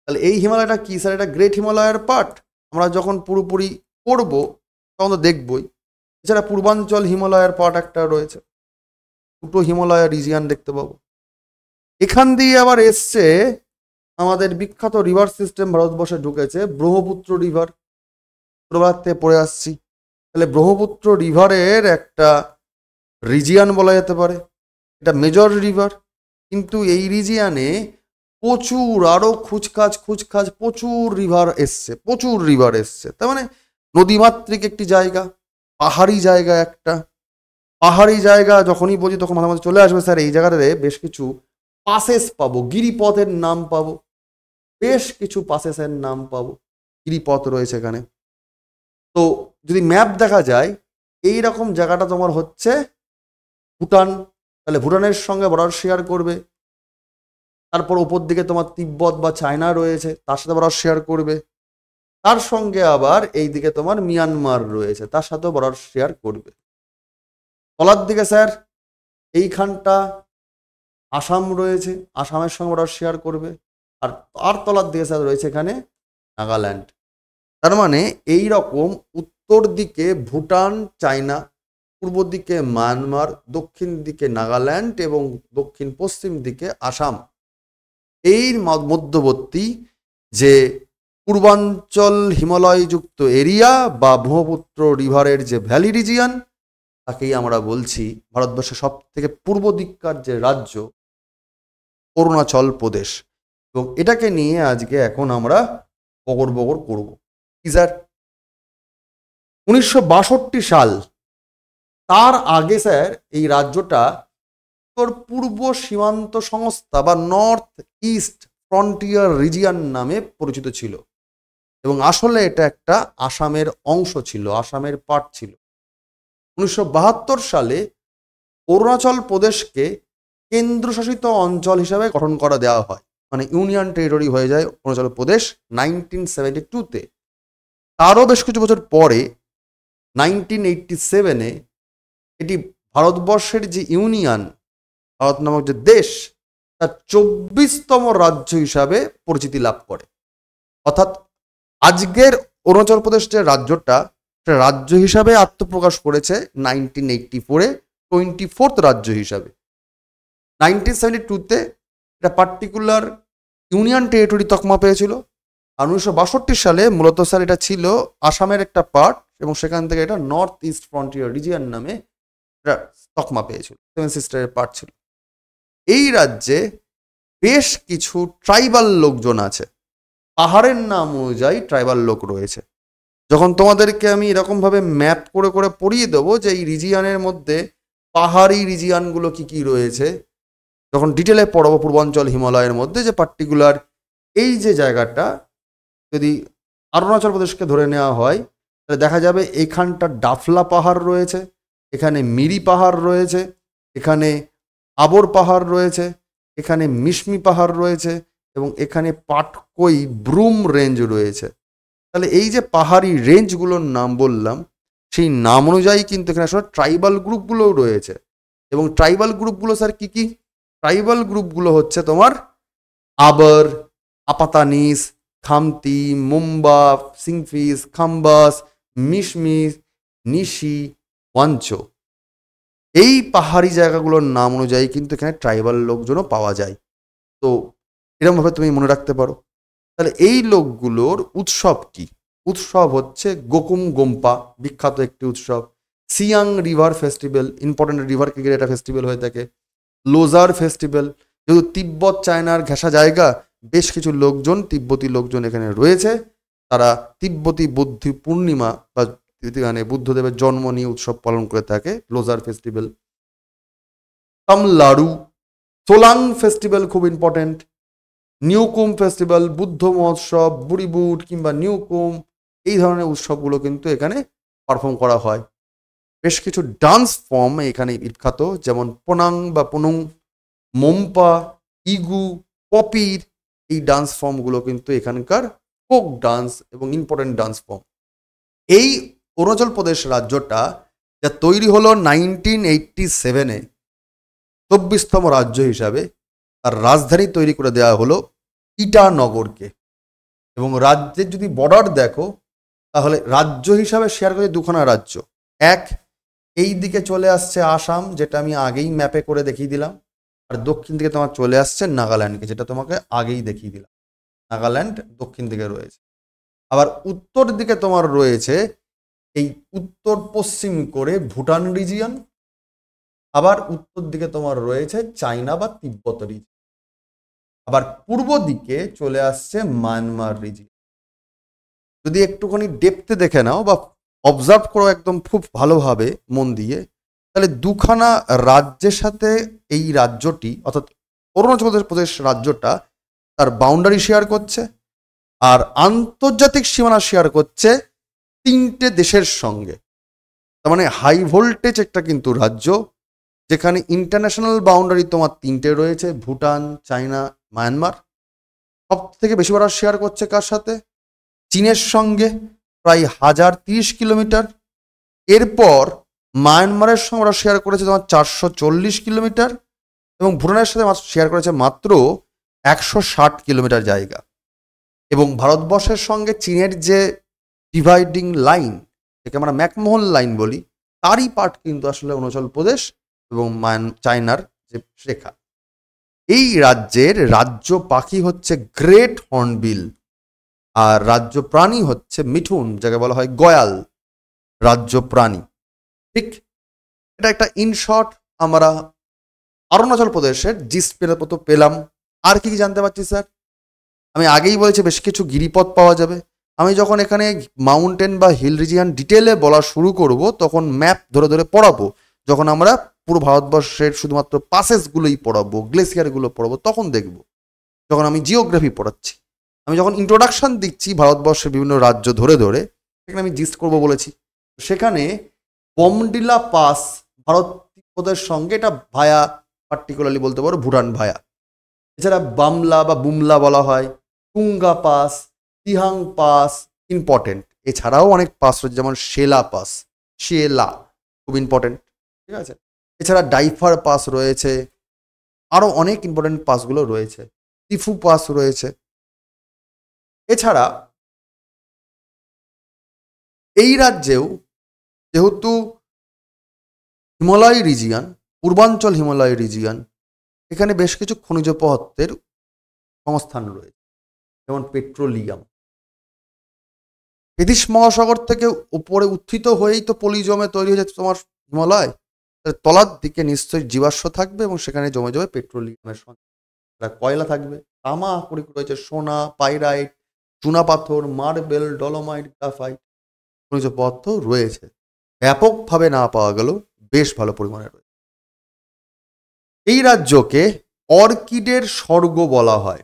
তাহলে এই হিমালয়টা কি স্যার, এটা গ্রেট হিমালয়ের পার্ট। আমরা যখন পুরোপুরি পড়বো তখন তো দেখবই। এছাড়া পূর্বাঞ্চল হিমালয়ের পার্ট একটা রয়েছে, দুটো হিমালয় রিজিয়ান দেখতে পাবো। এখান দিয়ে আবার এসছে আমাদের বিখ্যাত রিভার সিস্টেম ভারতবর্ষে ঢুকেছে, ব্রহ্মপুত্র রিভার। ছোটবেলার থেকে পড়ে আসছি। তাহলে ব্রহ্মপুত্র রিভারের একটা রিজিয়ান বলা যেতে পারে, এটা মেজর রিভার। কিন্তু এই রিজিয়ানে প্রচুর আরো খুচখাচ প্রচুর রিভার এসছে, তার মানে নদীমাতৃক একটি জায়গা, পাহাড়ি জায়গা একটা। পাহাড়ি জায়গা যখনই বলি তখন মাঝে মাঝে চলে আসবে স্যার এই জায়গাটাতে বেশ কিছু পাসেস পাবো, গিরিপথের নাম পাবো, বেশ কিছু পাসেসের নাম পাবো, গিরিপথ রয়েছে এখানে। তো যদি ম্যাপ দেখা যায়, এই রকম জায়গাটা তোমার হচ্ছে ভুটান, তাহলে ভুটানের সঙ্গে বর্ডার শেয়ার করবে। তারপর উপর দিকে তোমার তিব্বত বা চায়না রয়েছে, তার সাথে বর্ডার শেয়ার করবে। তার সঙ্গে আবার এই দিকে তোমার মিয়ানমার রয়েছে, তার সাথেও বর্ডার শেয়ার করবে। তলার দিকে স্যার এইখানটা আসাম রয়েছে, আসামের সঙ্গে বর্ডার শেয়ার করবে। আর তলার দিকে স্যার রয়েছে এখানে নাগাল্যান্ড। তার মানে এই রকম উত্তর দিকে ভুটান, চায়না, পূর্ব দিকে মায়ানমার, দক্ষিণ দিকে নাগাল্যান্ড এবং দক্ষিণ পশ্চিম দিকে আসাম। এই মধ্যবর্তী যে পূর্বাঞ্চল হিমালয়যুক্ত এরিয়া বা ব্রহ্মপুত্র রিভারের যে ভ্যালি রিজিয়ন, তাকেই আমরা বলছি ভারতবর্ষের সব থেকে পূর্ব দিককার যে রাজ্য অরুণাচল প্রদেশ। এবং এটাকে নিয়ে আজকে এখন আমরা বগর বগর করব। কি স্যার, 1962 সাল, তার আগে স্যার এই রাজ্যটা উত্তর পূর্ব সীমান্ত সংস্থা বা নর্থ ইস্ট ফ্রন্টিয়ার রিজিয়ন নামে পরিচিত ছিল এবং আসলে এটা একটা আসামের অংশ ছিল, আসামের পার্ট ছিল। 1972 সালে অরুণাচল প্রদেশকে কেন্দ্রশাসিত অঞ্চল হিসাবে গঠন করা দেওয়া হয়, মানে ইউনিয়ন টেরিটরি হয়ে যায় অরুণাচল প্রদেশ 1972-তে। তারও বেশ কিছু বছর পরে 1987-এ এটি ভারতবর্ষের যে ইউনিয়ন, ভারত নামক যে দেশ, তার 24তম রাজ্য হিসাবে পরিচিতি লাভ করে। অর্থাৎ আজকের অরুণাচল প্রদেশ যে রাজ্যটা, সেটা রাজ্য হিসাবে আত্মপ্রকাশ করেছে 1984-এ 24th রাজ্য হিসাবে। 1972-তে এটা পার্টিকুলার ইউনিয়ন টেরিটরি তকমা পেয়েছিল। আর 1962 সালে মূলত স্যার এটা ছিল আসামের একটা পার্ট এবং সেখান থেকে এটা নর্থ ইস্ট ফ্রন্টিয়ার রিজিয়ন নামে এটা তকমা পেয়েছিল, সেভেন সিস্টারের পার্ট ছিল। এই রাজ্যে বেশ কিছু ট্রাইবাল লোকজন আছে, পাহাড়ের নাম অনুযায়ী ট্রাইবাল লোক রয়েছে। যখন তোমাদেরকে আমি এরকমভাবে ম্যাপ করে করে পড়িয়ে দেবো যে এই রিজিয়নের মধ্যে পাহাড়ি রিজিয়নগুলো কি কি রয়েছে, যখন ডিটেলে পড়বো পূর্বাঞ্চল হিমালয়ের মধ্যে যে পার্টিকুলার এই যে জায়গাটা, যদি অরুণাচল প্রদেশকে ধরে নেওয়া হয় তাহলে দেখা যাবে এইখানটা ডাফলা পাহাড় রয়েছে, এখানে মিরি পাহাড় রয়েছে, এখানে আবর পাহাড় রয়েছে, এখানে মিশমি পাহাড় রয়েছে এবং এখানে পাটকই ব্রুম রেঞ্জ রয়েছে। তাহলে এই যে পাহাড়ি রেঞ্জগুলোর নাম বললাম, সেই নাম অনুযায়ী কিন্তু এখানে আসলে ট্রাইবাল গ্রুপগুলোও রয়েছে। এবং ট্রাইবাল গ্রুপগুলো স্যার কি কি? ট্রাইবাল গ্রুপগুলো হচ্ছে তোমার আবার, আপাতানিস, খামতি, মুম্বা, সিংফিস, খাম্বাস, মিশমিস, নিশি, ওয়াঞ্চো। এই পাহাড়ি জায়গাগুলোর নাম অনুযায়ী কিন্তু এখানে ট্রাইবাল লোকজনও পাওয়া যায়। তো এরকমভাবে তুমি মনে রাখতে পারো। তাহলে এই লোকগুলোর উৎসব কি? উৎসব হচ্ছে গোকুম গোম্পা, বিখ্যাত একটি উৎসব। সিয়াং রিভার ফেস্টিভ্যাল, ইম্পর্টেন্ট রিভারকে ঘিরে একটা ফেস্টিভ্যাল হয়ে থাকে। লোজার ফেস্টিভ্যাল, যেহেতু তিব্বত চায়নার ঘেঁষা জায়গা, বেশ কিছু লোকজন, তিব্বতী লোকজন এখানে রয়েছে, তারা তিব্বতী বুদ্ধ পূর্ণিমা বা মানে বুদ্ধদেবের জন্ম নিয়ে উৎসব পালন করে থাকে, লোজার ফেস্টিভ্যাল। তামলাড়ু, সোলাং ফেস্টিভ্যাল খুব ইম্পর্টেন্ট। নিউকুম ফেস্টিভ্যাল, বুদ্ধ মহোৎসব, বুড়িবুট কিংবা নিউকুম, এই ধরনের উৎসবগুলো কিন্তু এখানে পারফর্ম করা হয়। বেশ কিছু ডান্স ফর্ম এখানে বিখ্যাত, যেমন পোনাং বা পনুং, মোম্পা, ইগু, পপির, এই ডান্স ফর্মগুলো কিন্তু এখানকার ফোক ডান্স এবং ইম্পর্টেন্ট ডান্স ফর্ম। এই অরুণাচল প্রদেশ রাজ্যটা যা তৈরি হলো 1987-এ 24তম রাজ্য হিসাবে, তার রাজধানী তৈরি করে দেওয়া হলো ইটানগরকে। এবং রাজ্যের যদি বর্ডার দেখো, তাহলে রাজ্য হিসাবে শেয়ার করে দুখানা রাজ্য। এক, এই দিকে চলে আসছে আসাম, যেটা আমি আগেই ম্যাপে করে দেখিয়ে দিলাম, আর দক্ষিণ দিকে তোমার চলে আসছে নাগাল্যান্ডকে, যেটা তোমাকে আগেই দেখিয়ে দিলাম। নাগাল্যান্ড দক্ষিণ দিকে রয়েছে। আবার উত্তর দিকে তোমার রয়েছে এই উত্তর পশ্চিম করে ভুটান রিজিয়ন, আবার উত্তর দিকে তোমার রয়েছে চায়না বা তিব্বত রিজিয়ন, আবার পূর্ব দিকে চলে আসছে মায়ানমার রিজিয়ন। যদি একটুখানি ডেপথে দেখে নাও বা অবজার্ভ করো একদম খুব ভালোভাবে মন দিয়ে, তাহলে দুখানা রাজ্যের সাথে এই রাজ্যটি, অর্থাৎ অরুণাচল প্রদেশ রাজ্যটা, তার বাউন্ডারি শেয়ার করছে আর আন্তর্জাতিক সীমানা শেয়ার করছে 3টে দেশের সঙ্গে। তার মানে হাই ভোল্টেজ একটা কিন্তু রাজ্য, যেখানে ইন্টারন্যাশনাল বাউন্ডারি তোমার 3টে রয়েছে, ভুটান, চায়না, মায়ানমার। সব থেকে বেশি বড় শেয়ার করছে কার সাথে? চীনের সঙ্গে, প্রায় 1030 কিলোমিটার। এরপর মায়ানমারের সঙ্গে ওরা শেয়ার করেছে তোমার 440 কিলোমিটার এবং ভুটানের সাথে শেয়ার করেছে মাত্র 160 কিলোমিটার জায়গা। এবং ভারতবর্ষের সঙ্গে চীনের যে ডিভাইডিং লাইন, যেটা আমরা ম্যাকমোহন লাইন বলি, তারই পার্ট কিন্তু আসলে অরুণাচল প্রদেশ এবং চায়নার যে রেখা। এই রাজ্যের রাজ্য পাখি হচ্ছে গ্রেট হর্নবিল, আর রাজ্য প্রাণী হচ্ছে মিঠুন, যাকে বলা হয় গয়াল রাজ্য প্রাণী। ঠিক, এটা একটা ইনশর্ট আমরা অরুণাচল প্রদেশের জিস্ট পেলাম। আর কি কি জানতে পারছি স্যার? আমি আগেই বলেছি বেশ কিছু গিরিপথ পাওয়া যাবে। আমি যখন এখানে মাউন্টেন বা হিল রিজিয়ান ডিটেলে বলা শুরু করব, তখন ম্যাপ ধরে ধরে পড়াবো। যখন আমরা পুরো ভারতবর্ষের শুধুমাত্র পাসেসগুলোই পড়াবো, গ্লেসিয়ারগুলো পড়াবো, তখন দেখব। যখন আমি জিওগ্রাফি পড়াচ্ছি, আমি যখন ইন্ট্রোডাকশন দিচ্ছি ভারতবর্ষের বিভিন্ন রাজ্য ধরে ধরে, সেখানে আমি জিস্ট করবো বলেছি। সেখানে বমডিলা পাস ভারত তিব্বতের সঙ্গে, এটা ভায়া পার্টিকুলারলি বলতে পারো ভুটান ভায়া। এছাড়া বামলা বা বুমলা বলা হয়, টুঙ্গা পাস, তিহাং পাস ইম্পর্টেন্ট। এছাড়াও অনেক পাস রয়েছে, যেমন শেলা পাস, শেলা খুব ইম্পর্টেন্ট, ঠিক আছে। এছাড়া ডাইফার পাস রয়েছে, আরও অনেক ইম্পর্টেন্ট পাসগুলো রয়েছে, তিফু পাস রয়েছে। এছাড়া এই রাজ্যেও যেহেতু হিমালয় রিজিয়ান, পূর্বাঞ্চল হিমালয় রিজিয়ান, এখানে বেশ কিছু খনিজ পদার্থের সংস্থান রয়েছে, যেমন পেট্রোলিয়াম। বিদেশ মহাসাগর থেকে উপরে উত্থিত হয়েই তো পলি জমে তৈরি হয়ে যাচ্ছে তোমার হিমালয়। তলার দিকে নিশ্চয়ই জীবাশ্ম থাকবে এবং সেখানে জমে জমে পেট্রোলিয়ামের সঙ্গে কয়লা থাকবে, তামা পরিক রয়েছে, সোনা, পাইরাইট, চুনাপাথর, মার্বেল, ডলোমাইট, গ্রাফাইট খনিজ পদার্থ রয়েছে। ব্যাপকভাবে না পাওয়া গেলেও বেশ ভালো পরিমাণে রয়েছে। এই রাজ্যকে অর্কিডের স্বর্গ বলা হয়।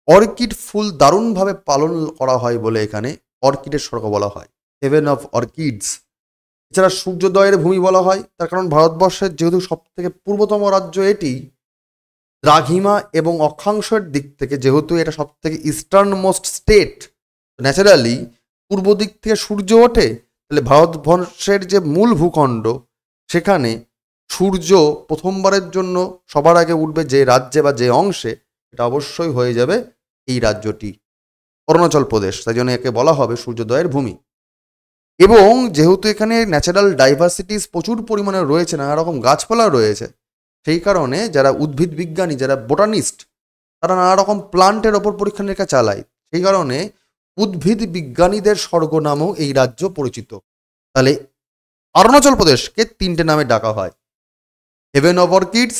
অর্কিড ফুল দারুণভাবে পালন করা হয় বলে এখানে অর্কিডের স্বর্গ বলা হয়, হেভেন অফ অর্কিডস। এছাড়া সূর্যোদয়ের ভূমি বলা হয়, তার কারণ ভারতবর্ষের যেহেতু সব থেকে পূর্বতম রাজ্য এটি, দ্রাঘিমা এবং অক্ষাংশের দিক থেকে যেহেতু এটা সব থেকে ইস্টার্ন মোস্ট স্টেট, ন্যাচারালি পূর্ব দিক থেকে সূর্য ওঠে, তাহলে ভারতবর্ষের যে মূল ভূখণ্ড, সেখানে সূর্য প্রথমবারের জন্য সবার আগে উঠবে যে রাজ্যে বা যে অংশে, এটা অবশ্যই হয়ে যাবে এই রাজ্যটি, অরুণাচল প্রদেশ। তাই জন্য একে বলা হবে সূর্যোদয়ের ভূমি। এবং যেহেতু এখানে ন্যাচারাল ডাইভার্সিটিস প্রচুর পরিমাণে রয়েছে, নানা রকম গাছপালা রয়েছে, সেই কারণে যারা উদ্ভিদ বিজ্ঞানী, যারা বোটানিস্ট, তারা নানা রকম প্লান্টের ওপর পরীক্ষা নিরীক্ষা চালায়। সেই কারণে উদ্ভিদ বিজ্ঞানীদের স্বর্গ নামেও এই রাজ্য পরিচিত। তাহলে অরুণাচল প্রদেশকে তিনটে নামে ডাকা হয়: haven of orchids,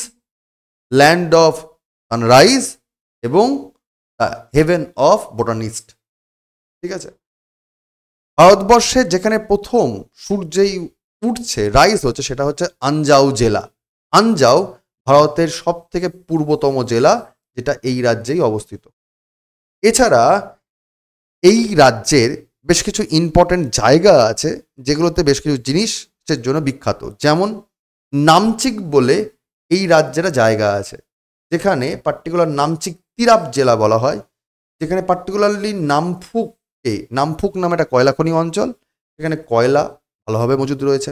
land of sunrise এবং হেভেন অফ বোটানিস্ট। ঠিক আছে। ভারতবর্ষে যেখানে প্রথম সূর্যেই উঠছে, রাইজ হচ্ছে, সেটা হচ্ছে আনজাও জেলা। আনজাও ভারতের সব থেকে পূর্বতম জেলা, যেটা এই রাজ্যেই অবস্থিত। এছাড়া এই রাজ্যের বেশ কিছু ইম্পর্টেন্ট জায়গা আছে, যেগুলোতে বেশ কিছু জিনিসের জন্য বিখ্যাত। যেমন নামচিক বলে এই রাজ্যের জায়গা আছে, যেখানে পার্টিকুলার নামচিক তিরাপ জেলা বলা হয়, যেখানে পার্টিকুলারলি নামফুক নামে একটা কয়লা খনি অঞ্চল, সেখানে কয়লা ভালোভাবে মজুদ রয়েছে।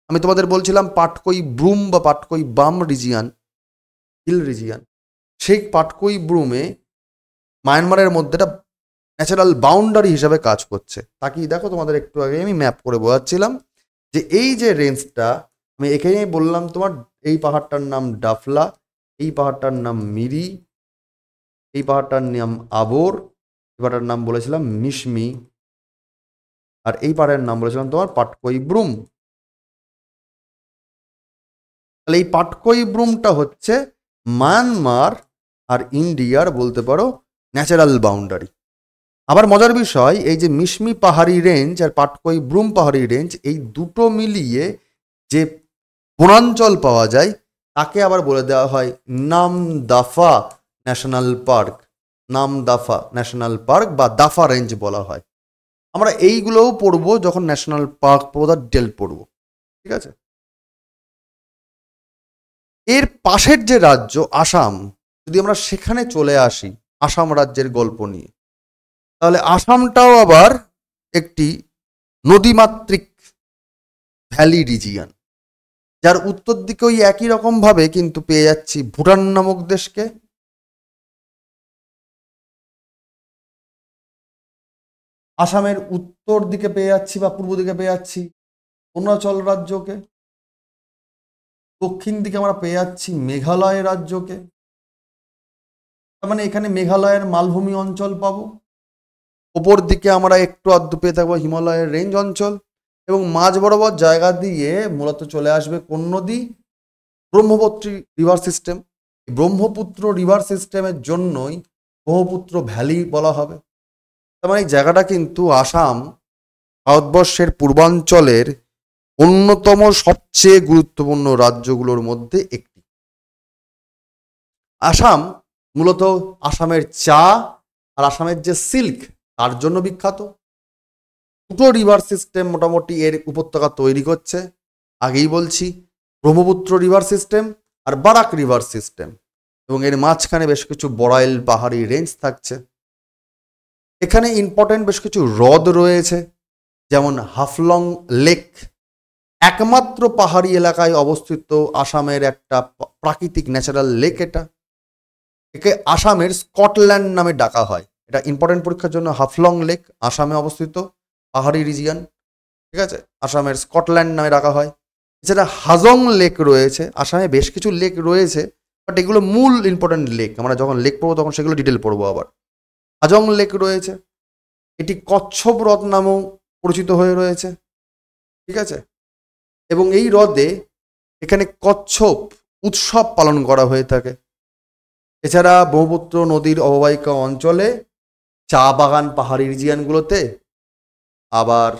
আমি তোমাদের বলছিলাম পাটকই ব্রুম বা পাটকই বাম রিজিয়ান, হিল রিজিয়ান, সেই পাটকই ব্রুমে মায়ানমারের মধ্যে একটা ন্যাচারাল বাউন্ডারি হিসাবে কাজ করছে। তাকেই দেখো, তোমাদের একটু আগে আমি ম্যাপ করে বোঝাচ্ছিলাম যে এই যে রেঞ্জটা, আমি এখানেই বললাম তোমার এই পাহাড়টার নাম ডাফলা, এই পাহাড়টার নাম মিরি, এই পাহাড়টার নাম আবোর, এই পাহাড়টার নাম বলেছিলাম মিশমি, আর এই পাহাড়ের নাম বলেছিলাম তোমার পাটকই ব্রুম। তাহলে এই পাটকই ব্রুমটা হচ্ছে মায়ানমার আর ইন্ডিয়ার বলতে পারো ন্যাচারাল বাউন্ডারি। আবার মজার বিষয়, এই যে মিশমি পাহাড়ি রেঞ্জ আর পাটকই ব্রুম পাহাড়ি রেঞ্জ, এই দুটো মিলিয়ে যে বনাঞ্চল পাওয়া যায়, তাকে আবার বলে দেওয়া হয় Namdapha national park. Namdapha national park বা দাফা রেঞ্জ বলা হয়। আমরা এইগুলোও পড়বো যখন ন্যাশনাল পার্ক পড়বো, তার ডিটেল পড়বো। ঠিক আছে। এর পাশের যে রাজ্য আসাম, যদি আমরা সেখানে চলে আসি আসাম রাজ্যের গল্প নিয়ে, তাহলে আসামটাও আবার একটি নদীমাতৃক ভ্যালি রিজিয়ান, যার উত্তর দিকে ওই একই রকম ভাবে কিন্তু পেয়ে যাচ্ছি ভুটান নামক দেশকে, আসামের উত্তর দিকে পেয়ে যাচ্ছি বা পূর্ব দিকে পেয়ে যাচ্ছি অরুণাচল রাজ্যকে, দক্ষিণ দিকে আমরা পেয়ে যাচ্ছি মেঘালয় রাজ্যকে, তার মানে এখানে মেঘালয়ের মালভূমি অঞ্চল পাবো। ওপর দিকে আমরা একটু আধটু পেয়ে থাকবো হিমালয়ের রেঞ্জ অঞ্চল, এবং মাঝ বরাবর জায়গা দিয়ে মূলত চলে আসবে কোন নদী? Brahmaputra river system. Brahmaputra river সিস্টেমের জন্যই ব্রহ্মপুত্র ভ্যালি বলা হবে। তার মানে এই জায়গাটা কিন্তু আসাম ভারতবর্ষের পূর্বাঞ্চলের অন্যতম সবচেয়ে গুরুত্বপূর্ণ রাজ্যগুলোর মধ্যে একটি। আসাম মূলত আসামের চা আর আসামের যে সিল্ক তার জন্য বিখ্যাত। দুটো রিভার সিস্টেম মোটামুটি এর উপত্যকা তৈরি করছে। আগেই বলছি, ব্রহ্মপুত্র রিভার সিস্টেম আর বারাক রিভার সিস্টেম, এবং এর মাঝখানে বেশ কিছু বড়াইল পাহাড়ি রেঞ্জ থাকছে। এখানে ইম্পর্টেন্ট বেশ কিছু হ্রদ রয়েছে, যেমন হাফলং লেক, একমাত্র পাহাড়ি এলাকায় অবস্থিত আসামের একটা প্রাকৃতিক ন্যাচারাল লেক। একে আসামের স্কটল্যান্ড নামে ডাকা হয়। এটা ইম্পর্টেন্ট পরীক্ষার জন্য। হাফলং লেক আসামে অবস্থিত, পাহাড়ি রিজিয়ন, ঠিক আছে, আসামের স্কটল্যান্ড নামে ডাকা হয়। এছাড়া হাজং লেক রয়েছে। আসামে বেশ কিছু লেক রয়েছে, বাট এগুলো মূল ইম্পর্টেন্ট লেক, আমরা যখন লেক পড়বো তখন সেগুলো ডিটেল পড়বো। আবার হাজং লেক রয়েছে, এটি কচ্ছপ হ্রদ নামেও পরিচিত হয়ে রয়েছে, ঠিক আছে। এবং এই হ্রদে এখানে কচ্ছপ উৎসব পালন করা হয়ে থাকে। এছাড়া ব্রহ্মপুত্র নদীর অববাহিকা অঞ্চলে চা বাগান পাহাড়ি রিজিয়নগুলোতে, আবার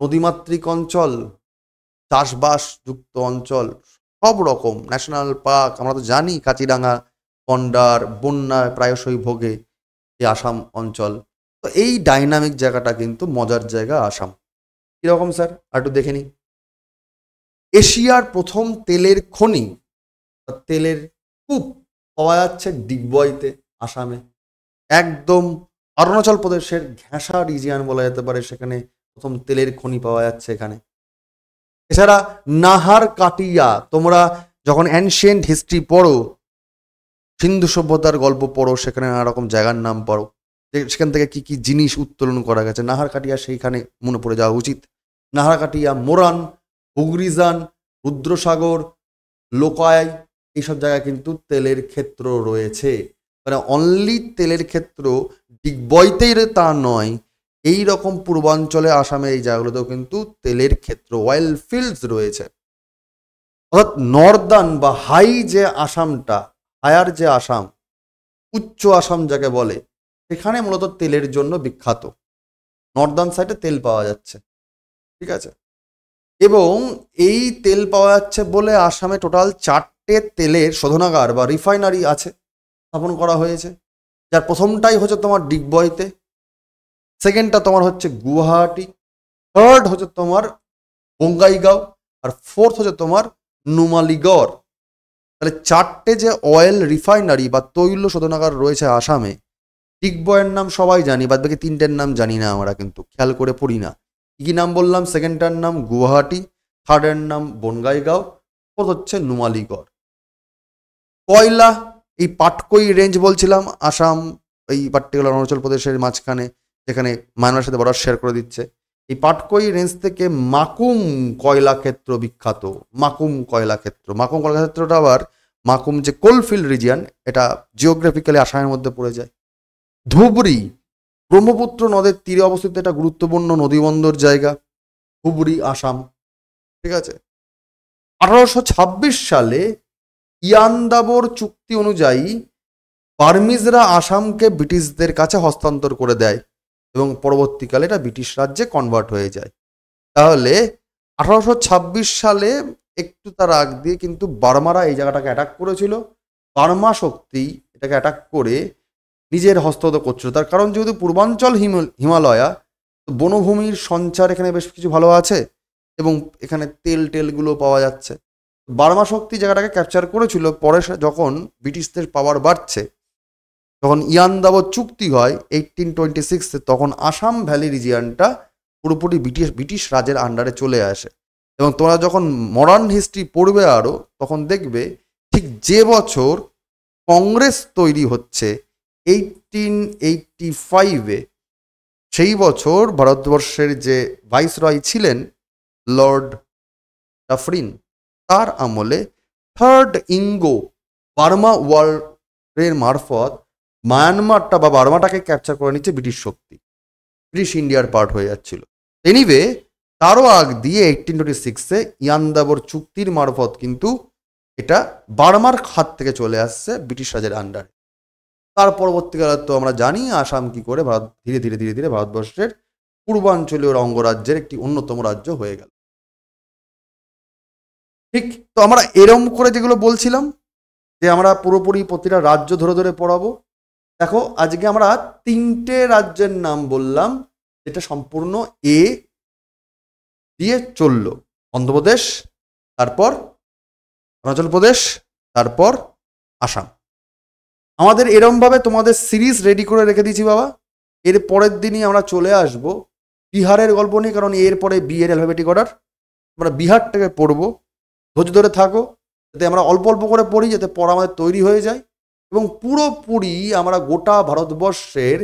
নদীমাতৃক অঞ্চল, চাষবাসযুক্ত অঞ্চল, সব রকম ন্যাশনাল পার্ক, আমরা তো জানি কাজিরাঙা গন্ডার বন্যায় প্রায়শই ভোগে এই আসাম অঞ্চল। তো এই ডাইনামিক জায়গাটা কিন্তু মজার জায়গা আসাম। কীরকম স্যার আর একটু দেখে নিই। এশিয়ার প্রথম তেলের খনি, তেলের কূপ পাওয়া যাচ্ছে ডিগবয়তে, আসামে। একদম অরুণাচল প্রদেশের ঘ্যাসা রিজিয়ন বলা যেতে পারে, সেখানে প্রথম তেলের খনি পাওয়া যাচ্ছে এখানে। এছাড়া নাহার কাটিয়া, তোমরা যখন অ্যানশিয়েন্ট হিস্ট্রি পড়ো, সিন্ধু সভ্যতার গল্প পড়ো, সেখানে নানা রকম জায়গার নাম পড়ো, সেখান থেকে কি কি জিনিস উত্তোলন করা গেছে। নাহার কাটিয়া সেইখানে মনে পড়ে যাওয়া উচিত। নাহার কাটিয়া, মোরান, হুগরিজান, রুদ্রসাগর, লোকায়, এইসব জায়গায় কিন্তু তেলের ক্ষেত্র রয়েছে। মানে অনলি তেলের ক্ষেত্র ডিগবয়তেই তা নয়, এই রকম পূর্বাঞ্চলে আসামের এই জায়গাগুলোতেও কিন্তু তেলের ক্ষেত্র, অয়েল ফিল্ডস রয়েছে। অর্থাৎ নর্দার্ন বা হাই যে আসামটা, হায়ার যে আসাম, উচ্চ আসাম যাকে বলে, সেখানে মূলত তেলের জন্য বিখ্যাত। নর্দার্ন সাইডে তেল পাওয়া যাচ্ছে, ঠিক আছে। এবং এই তেল পাওয়া যাচ্ছে বলে আসামে টোটাল 4টে তেলের শোধনাগার বা রিফাইনারি আছে, স্থাপন করা হয়েছে। যার প্রথমটাই হচ্ছে তোমার ডিগবয়তে, সেকেন্ডটা তোমার হচ্ছে গুয়াহাটি, থার্ড হচ্ছে তোমার বঙ্গাইগাঁও, আর ফোর্থ হচ্ছে তোমার নুমালিগড়। তাহলে 4টে যে অয়েল রিফাইনারি বা তৈল শোধনাগার রয়েছে আসামে, ডিগবয়ের নাম সবাই জানি, বাদ বাকি 3টের নাম জানি না, আমরা কিন্তু খেয়াল করে পড়ি না। কি নাম বললাম? সেকেন্ডটার নাম গুয়াহাটি, থার্ডের নাম বনগাইগাঁও, ফোর্থ হচ্ছে নুমালিগড়। কয়লা, এই পাটকই রেঞ্জ বলছিলাম, আসাম এই পার্টিকুলার অরুণাচল প্রদেশের মাঝখানে, যেখানে মায়ানমারের সাথে বর্ডার শেয়ার করে দিচ্ছে, এই পাটকই রেঞ্জ থেকে মাকুম কয়লা ক্ষেত্র বিখ্যাত। মাকুম কয়লা ক্ষেত্র, মাকুম কয়লা ক্ষেত্রটা আবার, মাকুম যে কোলফিল্ড রিজিয়ন, এটা জিওগ্রাফিক্যালি আসামের মধ্যে পড়ে যায়। ধুবড়ি, ব্রহ্মপুত্র নদের তীরে অবস্থিত একটা গুরুত্বপূর্ণ নদীবন্দর জায়গা, ধুবড়ি, আসাম, ঠিক আছে। 1826 সালে ইয়ান্দাবর চুক্তি অনুযায়ী বার্মিজরা আসামকে ব্রিটিশদের কাছে হস্তান্তর করে দেয়, এবং পরবর্তীকালে এটা ব্রিটিশ রাজ্যে কনভার্ট হয়ে যায়। তাহলে 1826 সালে একটু তার আগ দিয়ে কিন্তু বার্মারা এই জায়গাটাকে অ্যাটাক করেছিল। বার্মা শক্তি এটাকে অ্যাটাক করে নিজের হস্তগত করছিল। তার কারণ যেহেতু পূর্বাঞ্চল হিমালয়া, বনভূমির সঞ্চার এখানে বেশ কিছু ভালো আছে, এবং এখানে টেলগুলো পাওয়া যাচ্ছে। বার্মা শক্তি জায়গাটাকে ক্যাপচার করেছিল। পরে যখন ব্রিটিশদের পাওয়ার বাড়ছে, যখন ইয়ান্দাবর চুক্তি হয় 1826, তখন আসাম ভ্যালি রিজিয়নটা পুরোপুরি ব্রিটিশ রাজের আন্ডারে চলে আসে। এবং তোমরা যখন মডার্ন হিস্ট্রি পড়বে আরও, তখন দেখবে ঠিক যে বছর কংগ্রেস তৈরি হচ্ছে 1885-এ, সেই বছর ভারতবর্ষের যে ভাইসরয় ছিলেন লর্ড ডাফরিন, তার আমলে থার্ড ইঙ্গো বার্মা ওয়ারের মারফত মায়ানমারটা বা বার্মাটাকে ক্যাপচার করে নিচ্ছে ব্রিটিশ শক্তি, ব্রিটিশ ইন্ডিয়ার পার্ট হয়ে যাচ্ছিল। এনিওয়ে তারও আগ দিয়ে 1826-এ ইয়ান্দাবর চুক্তির মারফত কিন্তু এটা বার্মার হাত থেকে চলে আসছে ব্রিটিশ রাজের আন্ডারে। তার পরবর্তীকালে তো আমরা জানি আসাম কি করে ধীরে ধীরে ধীরে ধীরে ভারতবর্ষের পূর্বাঞ্চলীয় অঙ্গরাজ্যের একটি অন্যতম রাজ্য হয়ে গেল। ঠিক তো আমরা এরম করে যেগুলো বলছিলাম যে আমরা পুরোপুরি প্রতিটা রাজ্য ধরে ধরে পড়াবো। দেখো আজকে আমরা 3টে রাজ্যের নাম বললাম যেটা সম্পূর্ণ এ দিয়ে চলল। অন্ধ্রপ্রদেশ, তারপর অরুণাচল প্রদেশ, তারপর আসাম। আমাদের এরমভাবে তোমাদের সিরিজ রেডি করে রেখে দিয়েছি বাবা। এর পরের দিনই আমরা চলে আসব বিহারের গল্প নিয়ে, কারণ এরপরে বি এর অ্যালফাবেটিক অর্ডার। আমরা বিহারটাকে পড়বো, ধৈর্য ধরে থাকো, যাতে আমরা অল্প অল্প করে পড়ি, যাতে পড়া আমাদের তৈরি হয়ে যায় এবং পুরোপুরি আমরা গোটা ভারতবর্ষের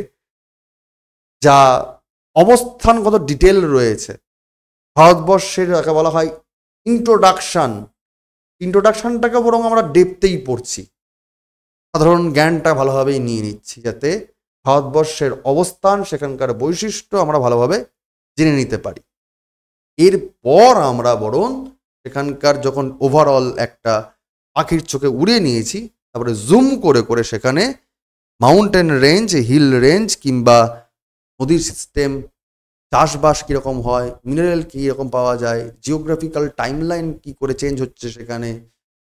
যা অবস্থানগত ডিটেল রয়েছে, ভারতবর্ষের যাকে বলা হয় ইন্ট্রোডাকশনটাকে বরং আমরা ডেপথেই পড়ছি, সাধারণ জ্ঞানটা ভালোভাবেই নিয়ে নিচ্ছি, যাতে ভারতবর্ষের অবস্থান, সেখানকার বৈশিষ্ট্য আমরা ভালোভাবে জেনে নিতে পারি। এরপর আমরা বরং সেখানকার যখন ওভারঅল একটা পাখির চোখে উড়ে নিয়েছি, তারপরে জুম করে করে সেখানে মাউন্টেন রেঞ্জ, হিল রেঞ্জ কিংবা নদীর সিস্টেম, চাষবাস কীরকম হয়, মিনারেল কীরকম পাওয়া যায়, জিওগ্রাফিক্যাল টাইমলাইন কী করে চেঞ্জ হচ্ছে, সেখানে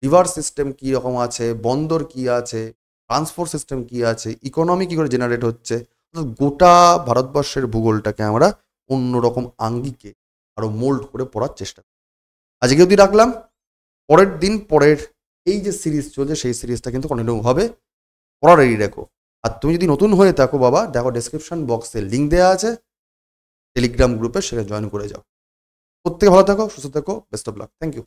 রিভার সিস্টেম কী রকম আছে, বন্দর কী আছে, ট্রান্সপোর্ট সিস্টেম কী আছে, ইকোনমি কী করে জেনারেট হচ্ছে, গোটা ভারতবর্ষের ভূগোলটাকে আমরা অন্যরকম আঙ্গিকে আরও মোল্ড করে পড়ার চেষ্টা করি। আজকে অবধি রাখলাম, পরের দিন পরের এই যে সিরিজ চলছে সেই সিরিজটা কিন্তু কন্টিনিউ হবে, পড়া রেডি রেখো। আর তুমি যদি নতুন হয়ে থাকো বাবা, দেখো ডেসক্রিপশন বক্সে লিঙ্ক দেওয়া আছে টেলিগ্রাম গ্রুপে, সেখানে জয়েন করে যাও। প্রত্যেকে ভালো থাকো, সুস্থ থাকো, best of luck, thank you.